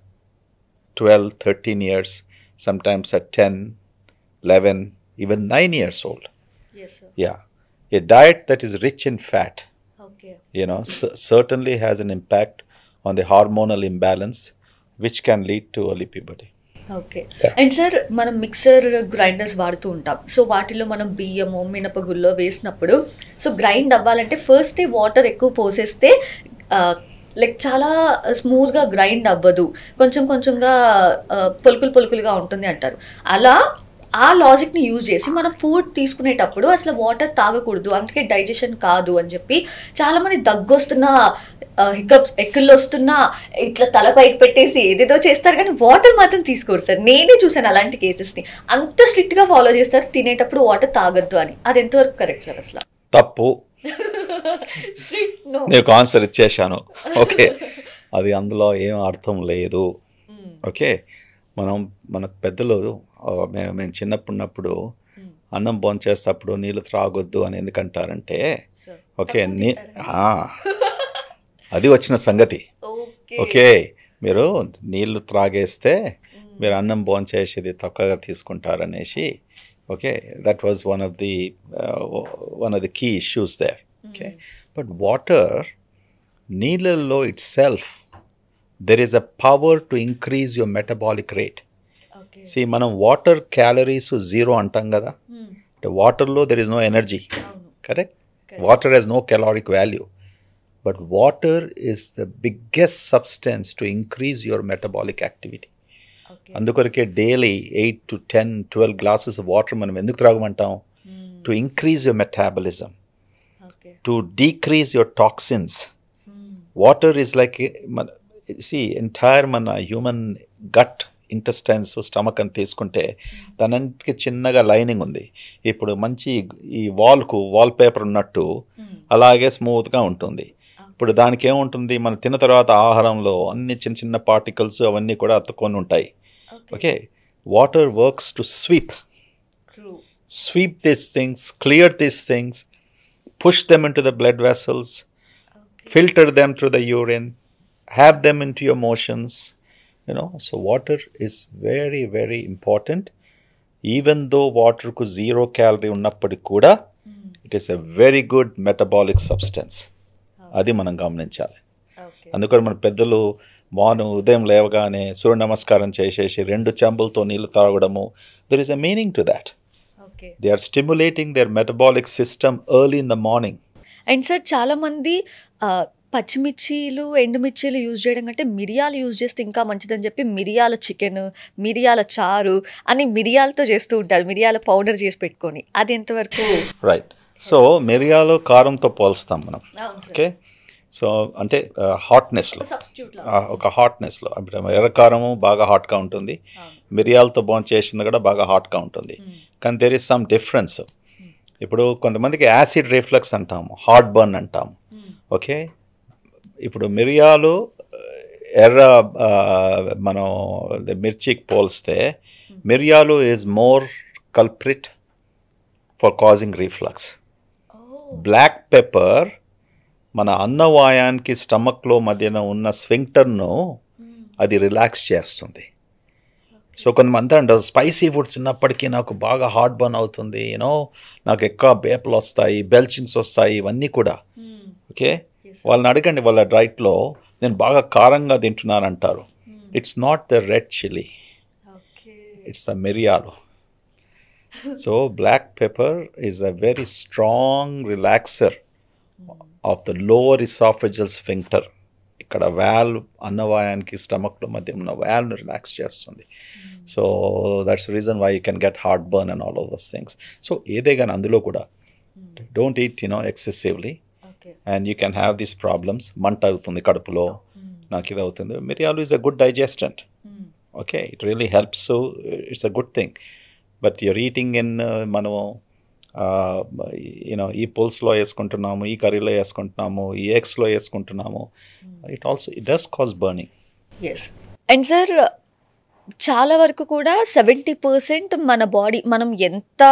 12, 13 years, sometimes at 10, 11, even 9 years old. Yes, sir. Yeah. A diet that is rich in fat, okay. you know, certainly has an impact on the hormonal imbalance, which can lead to early puberty. Okay. And sir మనం mixer grinders వాడుతూ ఉంటాం. So వాటిలో మనం బియ్యము మినపగుల్లో వేసినప్పుడు so grind అవ్వాలంటే first water ఎక్కువ పోసేస్తే లైక్ చాలా స్మూత్గా గ్రైండ్ అవ్వదు, కొంచెం కొంచెంగా పొలుకులుగా ఉంటుంది అంటారు. అలా ఆ లాజిక్ని యూజ్ చేసి మనం ఫుడ్ తీసుకునేటప్పుడు అసలు వాటర్ తాగకూడదు, అందుకే డైజెషన్ కాదు అని చెప్పి చాలామంది దగ్గొస్తున్నా హికప్స్ ఎక్కిళ్ళు వస్తున్నా ఇట్లా తల పైకి పెట్టేసి ఏదేదో చేస్తారు, కానీ వాటర్ మాత్రం తీసుకోరు సార్. నేనే చూసాను అలాంటి కేసెస్ని. అంత స్ట్రిక్ట్గా ఫాలో చేస్తారు తినేటప్పుడు వాటర్ తాగొద్దు అని. అది ఎంతవరకు కరెక్ట్ సార్ అసలు? తప్పు. నీకు ఆన్సర్ ఇచ్చేసాను. ఓకే, అది అందులో ఏం అర్థం లేదు. ఓకే, మన పెద్దలు మేము చిన్నప్పుడు అన్నం భోంచేసేటప్పుడు నీళ్ళు త్రాగొద్దు అని ఎందుకంటారంటే, ఓకే, అది వచ్చిన సంగతి. ఓకే, మీరు నీళ్లు త్రాగేస్తే మీరు అన్నం భోంచేసేది తక్కువగా తీసుకుంటారనేసి. Okay, that was one of the key issues there. Okay, but water, నీళ్ళల్లో itself there is a power to increase your metabolic rate. See, మనం వాటర్ క్యాలరీస్ 0 అంటాం కదా. అంటే వాటర్లో there is no energy, correct? Water has no caloric value, but water is the biggest substance to increase your metabolic activity. అందుకొరకే daily 8 to 10, 12 glasses water మనం ఎందుకు త్రాగమంటాం? To increase your metabolism, to decrease your toxins. Water is like entire మన human gut intestines, stomach అని తీసుకుంటే దానికి చిన్నగా lining ఉంది. ఇప్పుడు మంచి ఈ వాల్ పేపర్ ఉన్నట్టు అలాగే స్మూత్గా ఉంటుంది. ఇప్పుడు దానికి ఏముంటుంది, మనం తిన్న తర్వాత ఆహారంలో అన్ని చిన్న చిన్న పార్టికల్స్ అవన్నీ కూడా అతుక్కొని ఉంటాయి. Okay, water works to sweep these things, clear these things, push them in to the blood vessels, filter them through the urine, have them in to your motions. You know, so water is very, very important. Even though water ku 0 calorie ఉన్నప్పటికీ కూడా it is a very good metabolic substance. అది మనం గమనించాలి. అందుకని మన పెద్దలు ఉదయం లేవగానే సూర్య నమస్కారం చేసేసి 2 చెంబులతో నీళ్లు తాగడము, there is a meaning to that. They are stimulating their metabolic system early in the morning. And sir చాలామంది పచ్చిమిర్చీలు ఎండుమిర్చీలు యూజ్ చేయడం కంటే మిరియాలు యూజ్ చేస్తే ఇంకా మంచిదని చెప్పి మిరియాల చికెన్, మిరియాల చారు అని మిరియాలతో చేస్తూ ఉంటారు, మిరియాల పౌడర్ చేసి పెట్టుకొని. అది ఎంతవరకు రైట్? సో మిరియాలు కారంతో పోల్స్తాం మనం. ఓకే, సో అంటే హాట్నెస్లో, ఒక హాట్నెస్లో ఎర్రకారము బాగా హాట్గా ఉంటుంది, మిరియాలతో చేసింది కూడా బాగా హాట్గా ఉంటుంది. కానీ దేర్ ఇస్ సమ్ డిఫరెన్స్. ఇప్పుడు కొంతమందికి యాసిడ్ రిఫ్లక్స్ అంటాము, హార్ట్ బర్న్ అంటాము. ఓకే, ఇప్పుడు మిరియాలు మనం మిర్చికి పోల్స్తే మిరియాలు is more culprit for causing reflux. Black pepper మన అన్నవాయానికి స్టమక్లో మధ్యన ఉన్న స్ఫింక్టర్ను అది రిలాక్స్ చేస్తుంది. సో కొంతమంది అంటారు స్పైసీ ఫుడ్ తిన్నప్పటికీ నాకు బాగా హార్ట్ బర్న్ అవుతుంది, నాకు ఎక్కువ బేపలు వస్తాయి, బెల్చింగ్స్ వస్తాయి, ఇవన్నీ కూడా. ఓకే, వాళ్ళని అడగండి వాళ్ళ డైట్లో నేను బాగా కారంగా తింటున్నాను అంటారు. It's not the red chilli, it's the మిరియాలు. So black pepper is a very strong relaxer of the lower oesophageal sphincter. ఇక్కడ వాల్వ్ అన్నవాయానికి స్టమక్లో మధ్య ఉన్న వాల్వ్ని రిలాక్స్ చేస్తుంది. So that's reason why you can get heartburn and all of those things. So ఏదే కానీ అందులో కూడా don't eat excessively and you can have these problems. మంట అవుతుంది కడుపులో, నాకు ఇది అవుతుంది. మిరియాలు is a good digestant. Okay, it really helps, it's a good thing. But you're eating in మనము ఈ పుల్స్లో వేసుకుంటున్నాము, ఈ కర్రీలో వేసుకుంటున్నాము, ఈ ఎగ్స్లో వేసుకుంటున్నాము. It does cause burning. Yes. And sir చాలా వరకు కూడా 70% మన బాడీ మనం ఎంత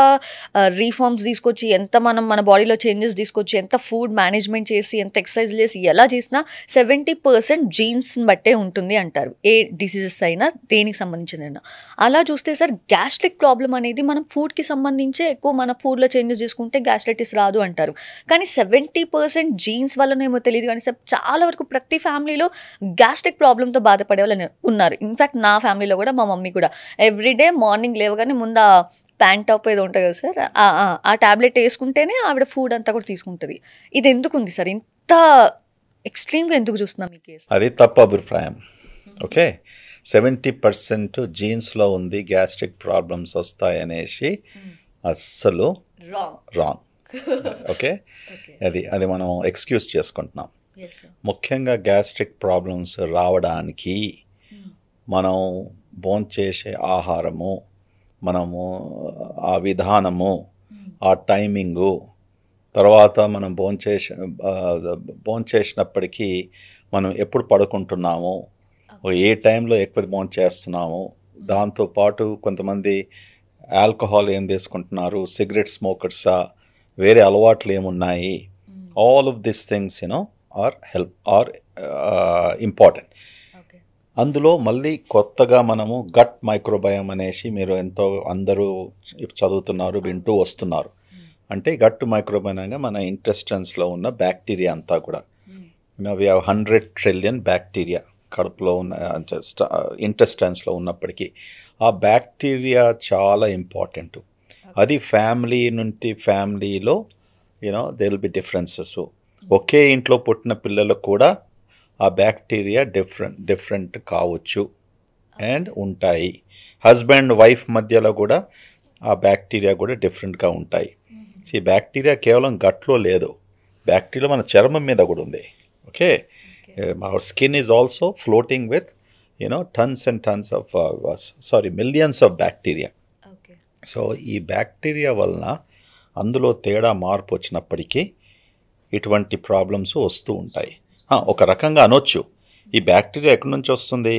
రీఫార్మ్స్ తీసుకొచ్చి, ఎంత మనం మన బాడీలో చేంజెస్ తీసుకొచ్చి, ఎంత ఫుడ్ మేనేజ్మెంట్ చేసి, ఎంత ఎక్సర్సైజ్ చేసి ఎలా చేసినా 70% జీన్స్ని బట్టే ఉంటుంది అంటారు, ఏ డిసీజెస్ అయినా దేనికి సంబంధించిన. అలా చూస్తే సార్ గ్యాస్ట్రిక్ ప్రాబ్లం అనేది మనం ఫుడ్కి సంబంధించే ఎక్కువ, మన ఫుడ్లో చేంజెస్ చేసుకుంటే గ్యాస్ట్రైటిస్ రాదు అంటారు. కానీ 70% జీన్స్ వల్లనేమో తెలియదు కానీ సార్ చాలా వరకు ప్రతి ఫ్యామిలీలో గ్యాస్ట్రిక్ ప్రాబ్లంతో బాధపడే వాళ్ళు ఉన్నారు. ఇన్ఫ్యాక్ట్ నా ఫ్యామిలీలో కూడా, మా మమ్మీ కూడా ఎవ్రీడే మార్నింగ్ లేవగానే ముందు ఆ ప్యాంట్ టాప్ ఏదో ఉంటుంది కదా సార్, ఆ ట్యాబ్లెట్ వేసుకుంటేనే ఆవిడ ఫుడ్ అంతా కూడా తీసుకుంటుంది. ఇది ఎందుకు ఉంది సార్, ఇంత ఎక్స్ట్రీమ్గా ఎందుకు చూస్తున్నాం ఈ కేసు? అది తప్పు అభిప్రాయం. ఓకే, 70% జీన్స్లో ఉంది గ్యాస్ట్రిక్ ప్రాబ్లమ్స్ వస్తాయనేసి అస్సలు రాంగ్. ఓకే, అది మనం ఎక్స్క్యూజ్ చేసుకుంటున్నాం. ముఖ్యంగా గ్యాస్ట్రిక్ ప్రాబ్లమ్స్ రావడానికి మనం భోంచేసే ఆహారము, మనము ఆ విధానము, ఆ టైమింగు, తర్వాత మనం భోంచేసినప్పటికీ మనం ఎప్పుడు పడుకుంటున్నాము, ఏ టైంలో ఎక్కువ భోంచేస్తున్నాము, దాంతోపాటు కొంతమంది ఆల్కహాల్ ఏం తీసుకుంటున్నారు, సిగరెట్ స్మోకర్సా, వేరే అలవాట్లు ఏమున్నాయి, all of this things are important. అందులో మళ్ళీ కొత్తగా మనము గట్ మైక్రోబయోమ్ అనేసి మీరు అందరూ చదువుతున్నారు, వింటూ వస్తున్నారు. అంటే గట్ మైక్రోబయోమ్ మన ఇంటెస్టైన్స్లో ఉన్న బ్యాక్టీరియా అంతా కూడా, వి హ్యావ్ 100 ట్రిలియన్ బ్యాక్టీరియా కడుపులో ఉన్న ఇంటెస్టైన్స్లో ఉన్నప్పటికీ ఆ బ్యాక్టీరియా చాలా ఇంపార్టెంట్. అది ఫ్యామిలీ నుండి ఫ్యామిలీలో దే విల్ బి డిఫరెన్సెస్. ఒకే ఇంట్లో పుట్టిన పిల్లలకు కూడా ఆ బ్యాక్టీరియా డిఫరెంట్ కావచ్చు అండ్ ఉంటాయి. హస్బెండ్ వైఫ్ మధ్యలో కూడా ఆ బ్యాక్టీరియా కూడా డిఫరెంట్గా ఉంటాయి. ఈ బ్యాక్టీరియా కేవలం గట్లో లేదు, బ్యాక్టీరియా మన చర్మం మీద కూడా ఉంది. Okay, our skin is also floating with tons and tons of millions of bacteria. So ఈ బ్యాక్టీరియా వలన అందులో తేడా మార్పు వచ్చినప్పటికీ ఇటువంటి ప్రాబ్లమ్స్ వస్తూ ఉంటాయి. ఒక రకంగా అనొచ్చు, ఈ బ్యాక్టీరియా ఎక్కడి నుంచి వస్తుంది,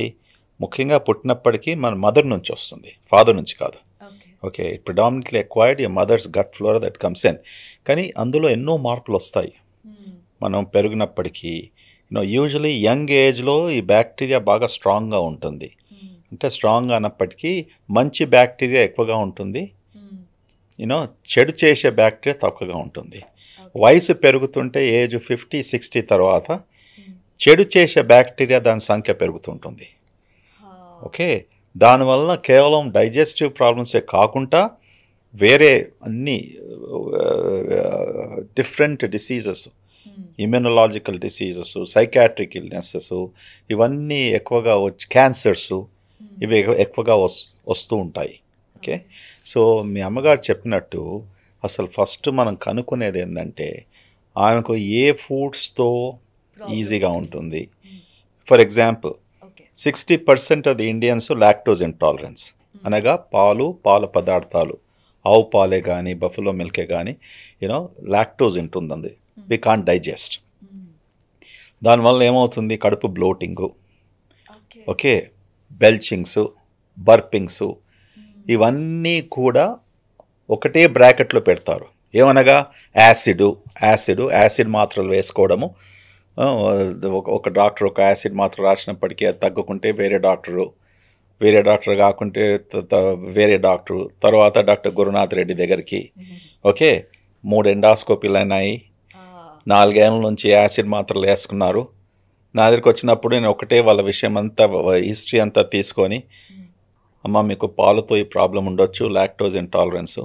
ముఖ్యంగా పుట్టినప్పటికీ మన మదర్ నుంచి వస్తుంది, ఫాదర్ నుంచి కాదు. Okay, it predominantly acquired a mother's gut flora that comes in. కానీ అందులో ఎన్నో మార్పులు వస్తాయి మనం పెరిగినప్పటికీ. యూజువలీ యంగ్ ఏజ్లో ఈ బ్యాక్టీరియా బాగా స్ట్రాంగ్గా ఉంటుంది. అంటే స్ట్రాంగ్ అన్నప్పటికీ మంచి బ్యాక్టీరియా ఎక్కువగా ఉంటుంది, చెడు చేసే బ్యాక్టీరియా తక్కువగా ఉంటుంది. వయసు పెరుగుతుంటే ఏజ్ 50-60 తర్వాత చెడు చేసే బ్యాక్టీరియా దాని సంఖ్య పెరుగుతుంటుంది. ఓకే, దానివల్ల కేవలం డైజెస్టివ్ ప్రాబ్లమ్సే కాకుండా వేరే అన్ని different diseases, immunological diseases, psychiatric illnesses, ఇవన్నీ ఎక్కువగా క్యాన్సర్స్, ఇవి ఎక్కువగా వస్తూ ఉంటాయి. ఓకే, సో మీ అమ్మగారు చెప్పినట్టు అసలు ఫస్ట్ మనం కనుక్కునేది ఏంటంటే ఆమెకు ఏ ఫుడ్స్తో ఈజీగా ఉంటుంది. For example 60% of the Indians lactose intolerance, అనగా పాల పదార్థాలు, ఆవు పాలే కానీ బఫెలో మిల్కే కానీ లాక్టోజ్ ఉంటుందండి. We can't digest. దానివల్ల ఏమవుతుంది, కడుపు బ్లోటింగు, ఓకే, బెల్చింగ్స్, బర్పింగ్స్, ఇవన్నీ కూడా ఒకటే బ్రాకెట్లో పెడతారు. ఏమనగా యాసిడ్ మాత్రలు వేసుకోవడము. ఒక డాక్టర్ ఒక యాసిడ్ మాత్ర రాసినప్పటికీ అది తగ్గుకుంటే వేరే డాక్టరు వేరే డాక్టర్ కాకుంటే వేరే డాక్టర్, తర్వాత డాక్టర్ గురునాథ్ రెడ్డి దగ్గరికి. ఓకే, 3 ఎండాస్కోపీలు అయినాయి, 4 ఏళ్ళ నుంచి యాసిడ్ మాత్రలు వేసుకున్నారు. నా దగ్గరికి వచ్చినప్పుడు నేను ఒకటే వాళ్ళ విషయం అంతా, హిస్టరీ అంతా తీసుకొని, అమ్మ మీకు పాలతో ఈ ప్రాబ్లం ఉండొచ్చు, లాక్టోజ్ ఇంటాలరెన్స్,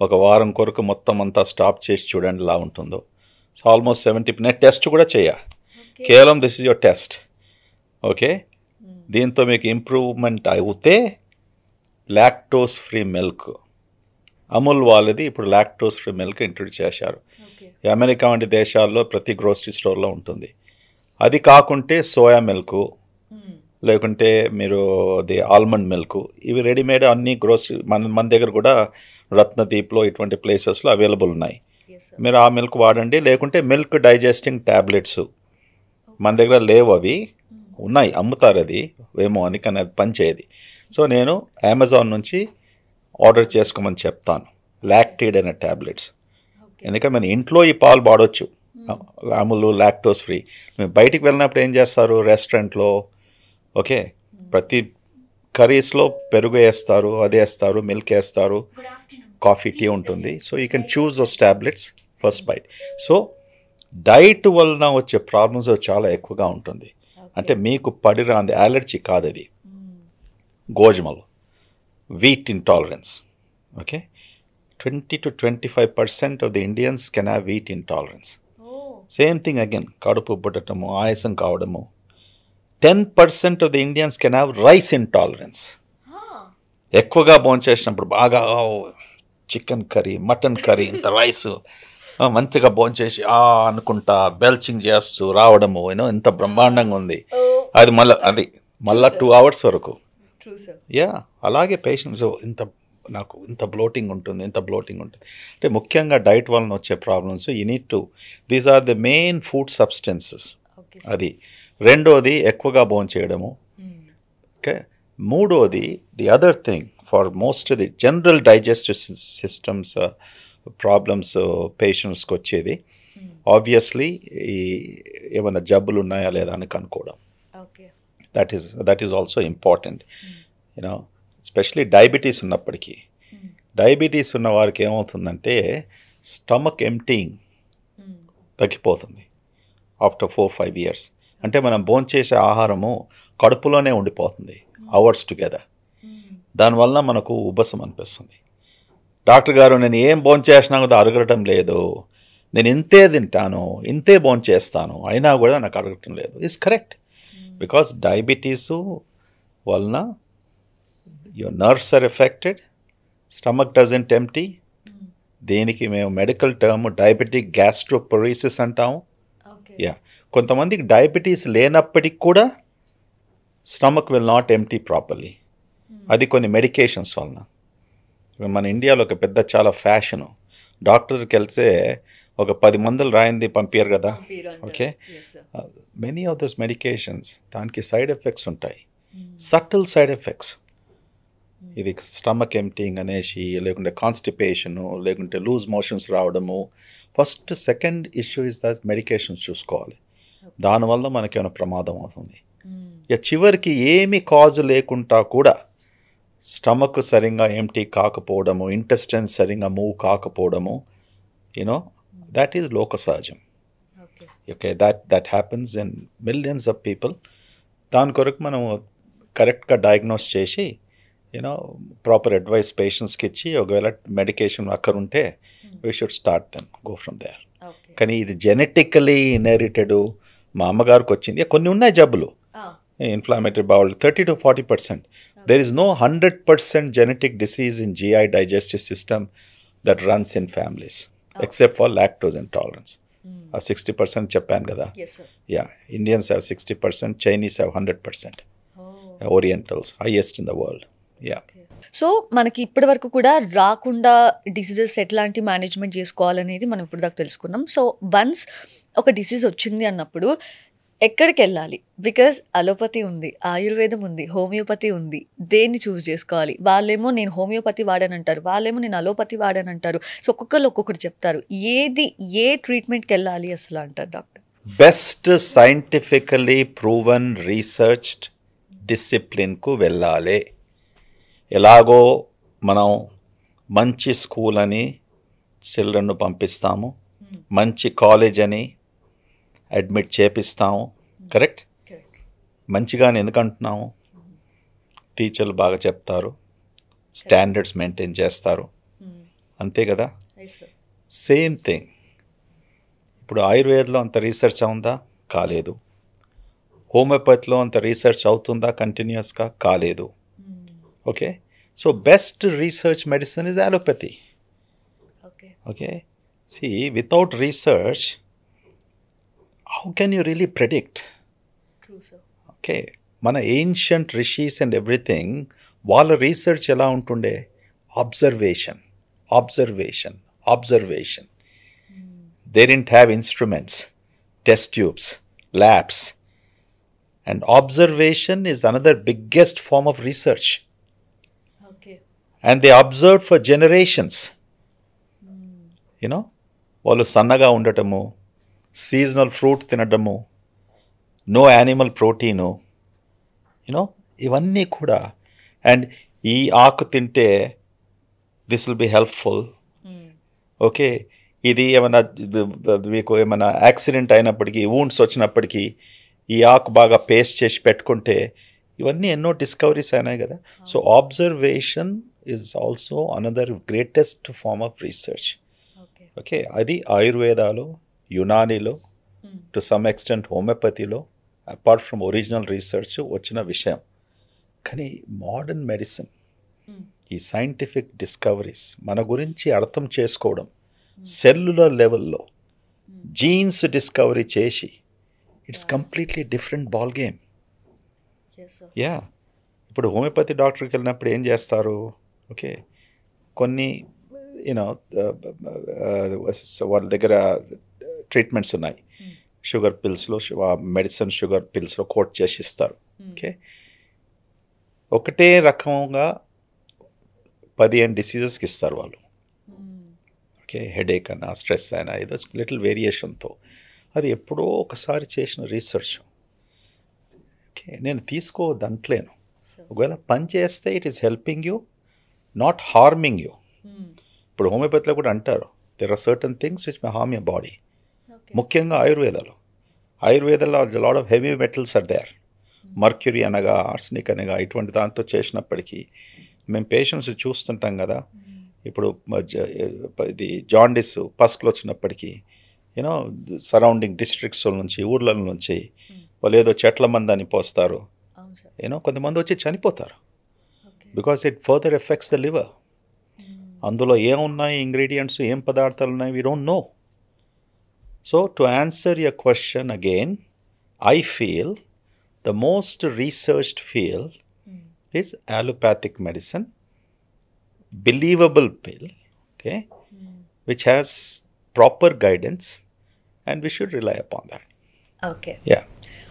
ఒక వారం కొరకు మొత్తం అంతా స్టాప్ చేసి చూడండి ఎలా ఉంటుందో. So almost 70. నేను టెస్ట్ కూడా కేవలం this is your test. Okay, దీంతో మీకు ఇంప్రూవ్మెంట్ అవుతే లాక్టోస్ ఫ్రీ మిల్క్, అమూల్ వాళ్ళది ఇప్పుడు లాక్టోస్ ఫ్రీ మిల్క్ ఇంట్రొడ్యూస్ చేశారు. అమెరికా వంటి దేశాల్లో ప్రతి గ్రోసరీ స్టోర్లో ఉంటుంది. అది కాకుంటే సోయా మిల్క్, లేకుంటే మీరు అది ఆల్మండ్ మిల్క్, ఇవి రెడీమేడ్ అన్ని గ్రోసరీ మన దగ్గర కూడా రత్నదీప్లో ఇటువంటి ప్లేసెస్లో అవైలబుల్ ఉన్నాయి. మీరు ఆ మిల్క్ వాడండి. లేకుంటే మిల్క్ డైజెస్టింగ్ ట్యాబ్లెట్స్ మన దగ్గర లేవు, అవి ఉన్నాయి, అమ్ముతారు, అది ఏమో అని, కానీ అది పనిచేయదు. సో నేను అమెజాన్ నుంచి ఆర్డర్ చేసుకోమని చెప్తాను లాక్టీడ్ అనే ట్యాబ్లెట్స్. ఎందుకంటే మన ఇంట్లో ఈ పాలు వాడవచ్చు, అమూల్ లాక్టోస్ ఫ్రీ. మీరు బయటికి వెళ్ళినప్పుడు ఏం చేస్తారు, రెస్టారెంట్లో ఓకే ప్రతి కర్రీస్లో పెరుగు వేస్తారు, అది వేస్తారు, మిల్క్ వేస్తారు, కాఫీ టీ ఉంటుంది. So you can choose those tablets first bite. So diet వలన వచ్చే ప్రాబ్లమ్స్ చాలా ఎక్కువగా ఉంటుంది. అంటే మీకు పడిరాంది అలర్జీ కాదు, అది గోధుమలు, wheat intolerance. Okay, 20 to 25% of the Indians can have wheat intolerance. Same thing again, కడుపు పుట్టడము, ఆయాసం కావడము. 10% of the Indians can have rice intolerance. ఎక్కువగా భోంచేసినప్పుడు బాగా చికెన్ కర్రీ, మటన్ కర్రీ, ఇంత రైస్ మంచిగా భోంచేసి అనుకుంటా బెల్చింగ్ చేస్తూ రావడము, ఇంత బ్రహ్మాండంగా ఉంది. అది మళ్ళీ 2 hours వరకు. యా, అలాగే పేషెంట్స్ నాకు ఇంత బ్లోటింగ్ ఉంటుంది, ఇంత బ్లోటింగ్ ఉంటుంది. అంటే ముఖ్యంగా డైట్ వలన వచ్చే problems. You need to, these are the main food substances. అది రెండోది ఎక్కువగా భోంచేయడము. ఓకే, మూడోది the other thing for most the general digestive systems problems పేషెంట్స్కి వచ్చేది ఆబ్వియస్లీ ఈ ఏమైనా జబ్బులు ఉన్నాయా లేదా అని కనుక్కోవడం. That is also important. You know especially diabetes ఉన్నప్పటికీ, డయాబెటీస్ ఉన్న వారికి ఏమవుతుందంటే స్టమక్ ఎంప్టీయింగ్ తగ్గిపోతుంది ఆఫ్టర్ 4-5 years. అంటే మనం భోంచేసే ఆహారము కడుపులోనే ఉండిపోతుంది అవర్స్ టుగెదర్. దానివల్ల మనకు ఉబ్బసం అనిపిస్తుంది. డాక్టర్ గారు నేను ఏం భోంచేసినా కూడా అరగటం లేదు, నేను ఇంతే తింటాను, ఇంతే భోంచేస్తాను, అయినా కూడా నాకు అరగటం లేదు. ఇట్స్ కరెక్ట్, బికాస్ డయాబెటీసు వలన your nerves are effected, stomach doesn't empty. దీనికి మేము మెడికల్ టర్మ్ డయాబెటిక్ గ్యాస్ట్రోపరేసిస్ అంటాము. యా, కొంతమందికి డయాబెటీస్ లేనప్పటికి కూడా stomach will not empty properly. అది కొన్ని మెడికేషన్స్ వలన. మన ఇండియాలో ఒక పెద్ద చాలా ఫ్యాషను, డాక్టర్కి వెళ్తే ఒక 10 మందులు రాయింది పంపించారు కదా. Okay, many of those medications దానికి సైడ్ ఎఫెక్ట్స్ ఉంటాయి, సటిల్ సైడ్ ఎఫెక్ట్స్. ఇది స్టమక్ ఎంప్టీయింగ్ అనేసి, లేకుంటే కాన్స్టిపేషను, లేకుంటే లూజ్ మోషన్స్ రావడము. First second issue is that medications చూసుకోవాలి. దానివల్ల మనకేమైనా ప్రమాదం అవుతుంది. ఇక చివరికి ఏమి కాజు లేకుండా కూడా స్టమక్ సరిగ్గా ఎంప్టీ కాకపోవడము, ఇంటెస్టైన్ సరిగ్గా మూవ్ కాకపోవడము, that is లోకసహజం. Okay, that happens in millions of people. దాని కొరకు మనం కరెక్ట్గా డయాగ్నోస్ చేసి ప్రాపర్ అడ్వైస్ పేషెంట్స్కి ఇచ్చి, ఒకవేళ మెడికేషన్ అక్కరుంటే we should start then go from there. కానీ ఇది జెనెటికలీ ఇన్హెరిటెడ్, మా అమ్మగారికి వచ్చింది. కొన్ని ఉన్నాయి జబ్బులు, inflammatory bowl 30 to 40%. There is no 100% genetic disease in GI digestive system that runs in families, except for lactose intolerance. 60% చెప్పాను కదా. Yeah, Indians have 60%, Chinese have 100%. Orientals, highest in the world. Yeah. So మనకి ఇప్పటి వరకు కూడా రాకుండా diseases ఎట్లాంటి management చేసుకోవాలనేది మనం ఇప్పుడు దాకా తెలుసుకున్నాం. సో వన్స్ ఒక డిసీజ్ వచ్చింది అన్నప్పుడు ఎక్కడికి వెళ్ళాలి? బికాజ్ అలోపతి ఉంది, ఆయుర్వేదం ఉంది, హోమియోపతి ఉంది. దేన్ని చూస్ చేసుకోవాలి? వాళ్ళేమో నేను హోమియోపతి వాడానంటారు, వాళ్ళేమో నేను అలోపతి వాడానంటారు. సో ఒక్కొక్కరు ఒక్కొక్కటి చెప్తారు. ఏ ట్రీట్మెంట్కి వెళ్ళాలి అసలు అంటారు doctor? Best scientifically proven researched డిసిప్లిన్కు వెళ్ళాలి. ఎలాగో మనం మంచి స్కూల్ అని చిల్డ్రన్ను పంపిస్తాము, మంచి కాలేజ్ అని అడ్మిట్ చేపిస్తాము. కరెక్ట్? మంచిగానే ఎందుకంటున్నాము? టీచర్లు బాగా చెప్తారు, స్టాండర్డ్స్ మెయింటైన్ చేస్తారు, అంతే కదా. సేమ్ థింగ్ ఇప్పుడు ఆయుర్వేదంలో అంత రీసెర్చ్ అవుందా? కాలేదు. హోమియోపతిలో అంత రీసెర్చ్ అవుతుందా కంటిన్యూస్గా? కాలేదు. Okay, so best research medicine is allopathy. Okay, see, without research, how can you really predict? True, sir. Okay, మన ఏన్షియంట్ రిషీస్ అండ్ ఎవ్రీథింగ్, వాళ్ళ రీసెర్చ్ ఎలా ఉంటుండే? Observation, observation, observation. They didn't have instruments, test tubes, labs. And observation is another biggest form of research. Okay. And they observed for generations. వాళ్ళు సన్నగా ఉండటము, seasonal fruit తినడము, no animal protein, ఇవన్నీ కూడా. And ఈ ఆకు తింటే this will be helpful. Okay, ఇది ఏమైనా మీకు ఏమైనా యాక్సిడెంట్ అయినప్పటికీ, వూండ్స్ వచ్చినప్పటికీ ఈ ఆకు బాగా పేస్ట్ చేసి పెట్టుకుంటే, ఇవన్నీ ఎన్నో డిస్కవరీస్ అయినాయి కదా. So observation is also another greatest form of research. Okay, అది ఆయుర్వేదాలో, యునానీలో, టు సమ్ ఎక్స్టెంట్ హోమియోపతిలో, అపార్ట్ ఫ్రమ్ ఒరిజినల్ రీసెర్చ్ వచ్చిన విషయం. కానీ మోడర్న్ మెడిసిన్, ఈ సైంటిఫిక్ డిస్కవరీస్ మన గురించి అర్థం చేసుకోవడం, సెల్యులర్ లెవెల్లో జీన్స్ డిస్కవరీ చేసి, it's completely different ball game. Yeah, ఇప్పుడు హోమియోపతి డాక్టర్కి వెళ్ళినప్పుడు ఏం చేస్తారు? ఓకే, కొన్ని వాళ్ళ దగ్గర ట్రీట్మెంట్స్ ఉన్నాయి, షుగర్ పిల్స్లో, మెడిసిన్ షుగర్ పిల్స్లో కోట్ చేసి ఇస్తారు. ఓకే, ఒకటే రకంగా 15 డిసీజెస్కి ఇస్తారు వాళ్ళు. ఓకే, హెడేక్ అయినా, స్ట్రెస్ అయినా, ఏదో లిటిల్ వేరియేషన్తో. అది ఎప్పుడో ఒకసారి చేసిన రీసెర్చ్. ఓకే, నేను తీసుకోవద్దంటలేను. ఒకవేళ పని చేస్తే it is helping you, not harming you. ఇప్పుడు హోమియోపతిలో కూడా అంటారు, there are certain things which may harm your body. ముఖ్యంగా ఆయుర్వేదాలో lot of heavy metals are there. Mercury అనగా, ఆర్సనిక్ అనగా, ఇటువంటి దాంతో చేసినప్పటికీ మేము పేషెంట్స్ చూస్తుంటాం కదా. ఇప్పుడు ఇది జాండిస్, పస్కులు వచ్చినప్పటికీ సరౌండింగ్ డిస్ట్రిక్ట్స్ నుంచి, ఊర్ల నుంచి వాళ్ళు ఏదో చెట్ల మందని పోస్తారు. కొంతమంది వచ్చి చనిపోతారు because it further effects the liver. అందులో ఏమున్నాయి ఇంగ్రీడియంట్స్, ఏం పదార్థాలు ఉన్నాయి, we don't know. So to answer your question again, I feel the most researched field is allopathic medicine, believable pill, okay, which has proper guidance, and we should rely upon that. Okay. Yeah.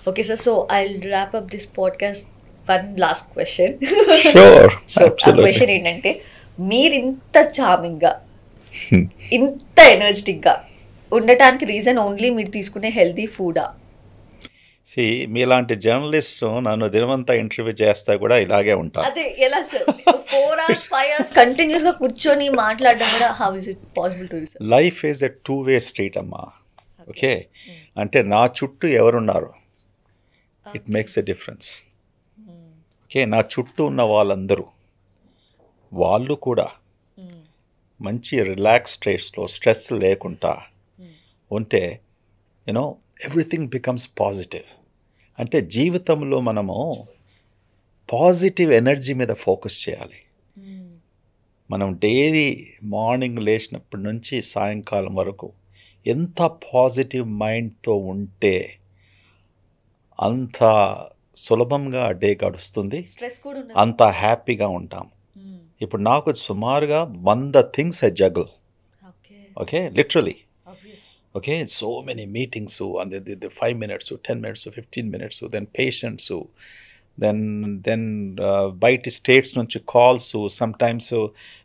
Okay, sir. So I'll wrap up this podcast. One last question. Sure. So Absolutely. ఆ question ఏంటంటే, మీరు ఇంత చార్మింగ్గా, ఇంత ఎనర్జెటిక్గా ఉండటానికి reason only మీరు తీసుకునే healthy ఫుడా? మీలాంటి జర్నలిస్ట్ నన్ను దినమంతా ఇంటర్వ్యూ చేస్తా కూడా ఇలాగే ఉంటాను. అదే ఎలా సార్ 4 hours 5 hours కంటిన్యూస్ గా కూర్చొని మాట్లాడడం కూడా how is it possible to you sir? Life is a 2-way street అమ్మా. ఓకే, అంటే నా చుట్టూ ఎవరున్నారు, it makes a difference. Okay, నా చుట్టూ ఉన్న వాళ్ళందరూ, వాళ్ళు కూడా మంచి రిలాక్స్ స్టేట్స్లో, స్ట్రెస్ లేకుండా ఉంటే ఎవ్రీథింగ్ బికమ్స్ పాజిటివ్. అంటే జీవితంలో మనము పాజిటివ్ ఎనర్జీ మీద ఫోకస్ చేయాలి. మనం డైలీ మార్నింగ్ లేచినప్పటి నుంచి సాయంకాలం వరకు ఎంత పాజిటివ్ మైండ్తో ఉంటే అంత సులభంగా డే గడుస్తుంది, అంత హ్యాపీగా ఉంటాం. ఇప్పుడు నాకు సుమారుగా 100 things I juggle. Okay, literally. Okay, so many meetings, and the 5 minutes, 10 minutes, 15 minutes, then patients, then బయటి స్టేట్స్ నుంచి కాల్స్, సమ్టైమ్స్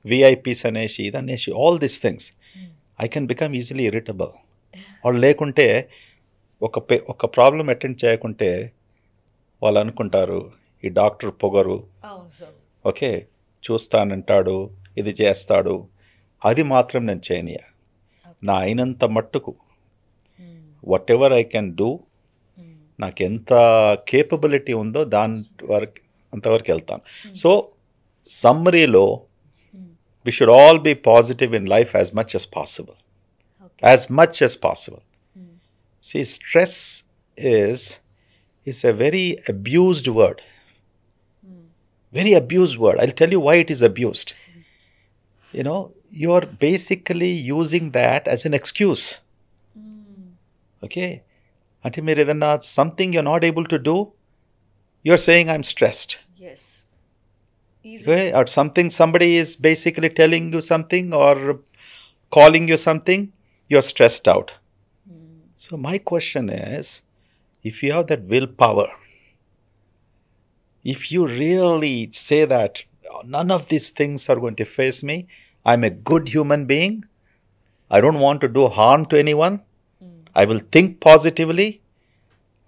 విఐపీస్ అనేసి, ఇదనేసి, all these things I can become easily irritable. వాళ్ళు లేకుంటే ఒక ప్రాబ్లం అటెండ్ చేయకుంటే వాళ్ళు అనుకుంటారు ఈ డాక్టర్ పొగరు. ఓకే, చూస్తానంటాడు, ఇది చేస్తాడు, అది మాత్రం నేను చేయనియ. నా అయినంత మట్టుకు whatever I can do, నాకు ఎంత కేపబిలిటీ ఉందో దాని వరకు అంతవరకు వెళ్తాను. సో సమ్మరీలో we should all be positive in life as much as possible. Okay. As much as possible. See, stress is a very abused word. Very abused word. I'll tell you why it is abused. You know, you're basically using that as an excuse. Okay? Until మీరు ఏదన్నా something you're not able to do, you're saying I'm stressed. Yes. Easy. Okay? Or something, somebody is basically telling you something or calling you something, you're stressed out. So my question is, if you have that willpower, if you really say that none of these things are going to face me, I'm a good human being, I don't want to do harm to anyone, I will think positively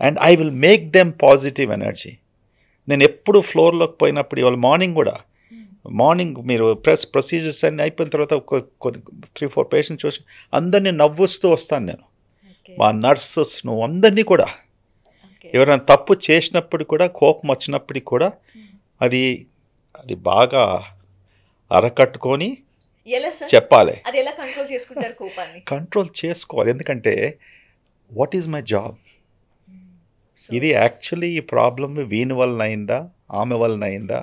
and I will make them positive energy. నేను ఎప్పుడు ఫ్లోర్లోకి పోయినప్పుడు ఇవాళ morning మీరు procedures అన్నీ అయిపోయిన తర్వాత ఒక 3-4 patients చూసి అందరినీ నవ్వుస్తూ వస్తాను నేను. మా నర్సెస్ నువ్వు అందరినీ కూడా ఎవరైనా తప్పు చేసినప్పుడు కూడా కోపం వచ్చినప్పటికి కూడా అది బాగా అరకట్టుకొని చెప్పాలి. అది ఎలా కంట్రోల్ చేసుకుంటారు కోపాన్ని? కంట్రోల్ చేసుకోవాలి. ఎందుకంటే వాట్ ఈజ్ మై జాబ్? ఇది యాక్చువల్లీ ఈ ప్రాబ్లమ్ వీని వలన అయిందా, ఆమె వలన అయిందా,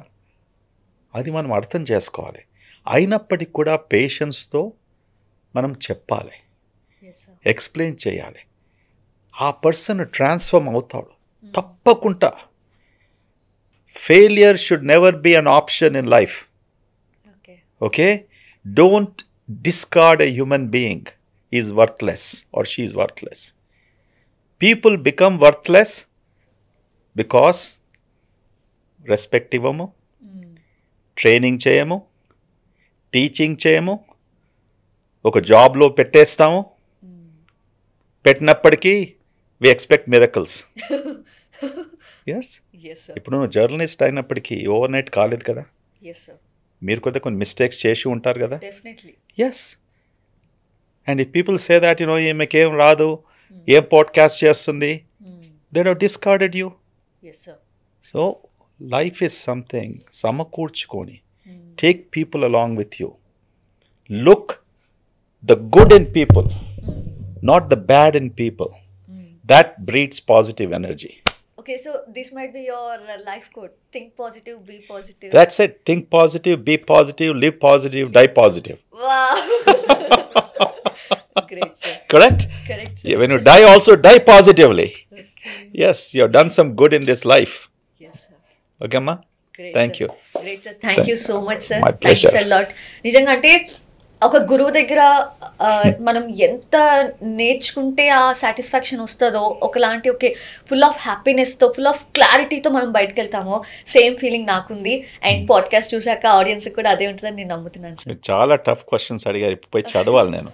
అది మనం అర్థం చేసుకోవాలి. అయినప్పటికీ కూడా పేషెన్స్తో మనం చెప్పాలి, ఎక్స్ప్లెయిన్ చేయాలి. ఆ పర్సన్ ట్రాన్స్ఫార్మ్ అవుతాడు తప్పకుండా. Failure should never be an option in life. Okay, don't discard a human being is worthless or she is worthless. People become worthless because respect ఇవ్వము, ట్రైనింగ్ చేయము, టీచింగ్ చేయము, ఒక జాబ్లో పెట్టేస్తాము. పెట్టినప్పటికీ వి ఎక్స్పెక్ట్ మిరకల్స్. ఎస్, ఇప్పుడు నువ్వు journalist అయినప్పటికీ ఓవర్ నైట్ కాలేదు కదా. మీరు కూడా కొన్ని మిస్టేక్స్ చేసి ఉంటారు కదా. Yes, and if people say that you know ఈమెకేం రాదు, ఏం పాడ్కాస్ట్ చేస్తుంది, they have discarded you. So life is something సమకూర్చుకొని, take people along with you, look the good in people, not the bad in people. That breeds positive energy. Okay, so this might be your life quote. Think positive, be positive. That's it. Think positive, be positive, live positive, die positive. Wow. Great, sir. Correct? Correct, sir. Yeah, when you die, also die positively. Okay. Yes, you have done some good in this life. Yes, sir. Okay, ma? Great, Thank sir. you. Great, sir. Thank you so much, sir. My pleasure. Thanks a lot. నిజంగా అంటే ఒక గురువు దగ్గర మనం ఎంత నేర్చుకుంటే ఆ satisfaction వస్తుందో, ఒకలాంటి ఓకే ఫుల్ ఆఫ్ హ్యాపీనెస్తో, ఫుల్ ఆఫ్ క్లారిటీతో మనం బయటకు వెళ్తామో, సేమ్ ఫీలింగ్ నాకుంది. అండ్ పాడ్కాస్ట్ చూసాక ఆడియన్స్కి కూడా అదే ఉంటుందని నేను నమ్ముతున్నాను సార్. చాలా టఫ్ క్వశ్చన్స్ అడిగారు, ఇప్పుడు పోయి చదవాలి నేను.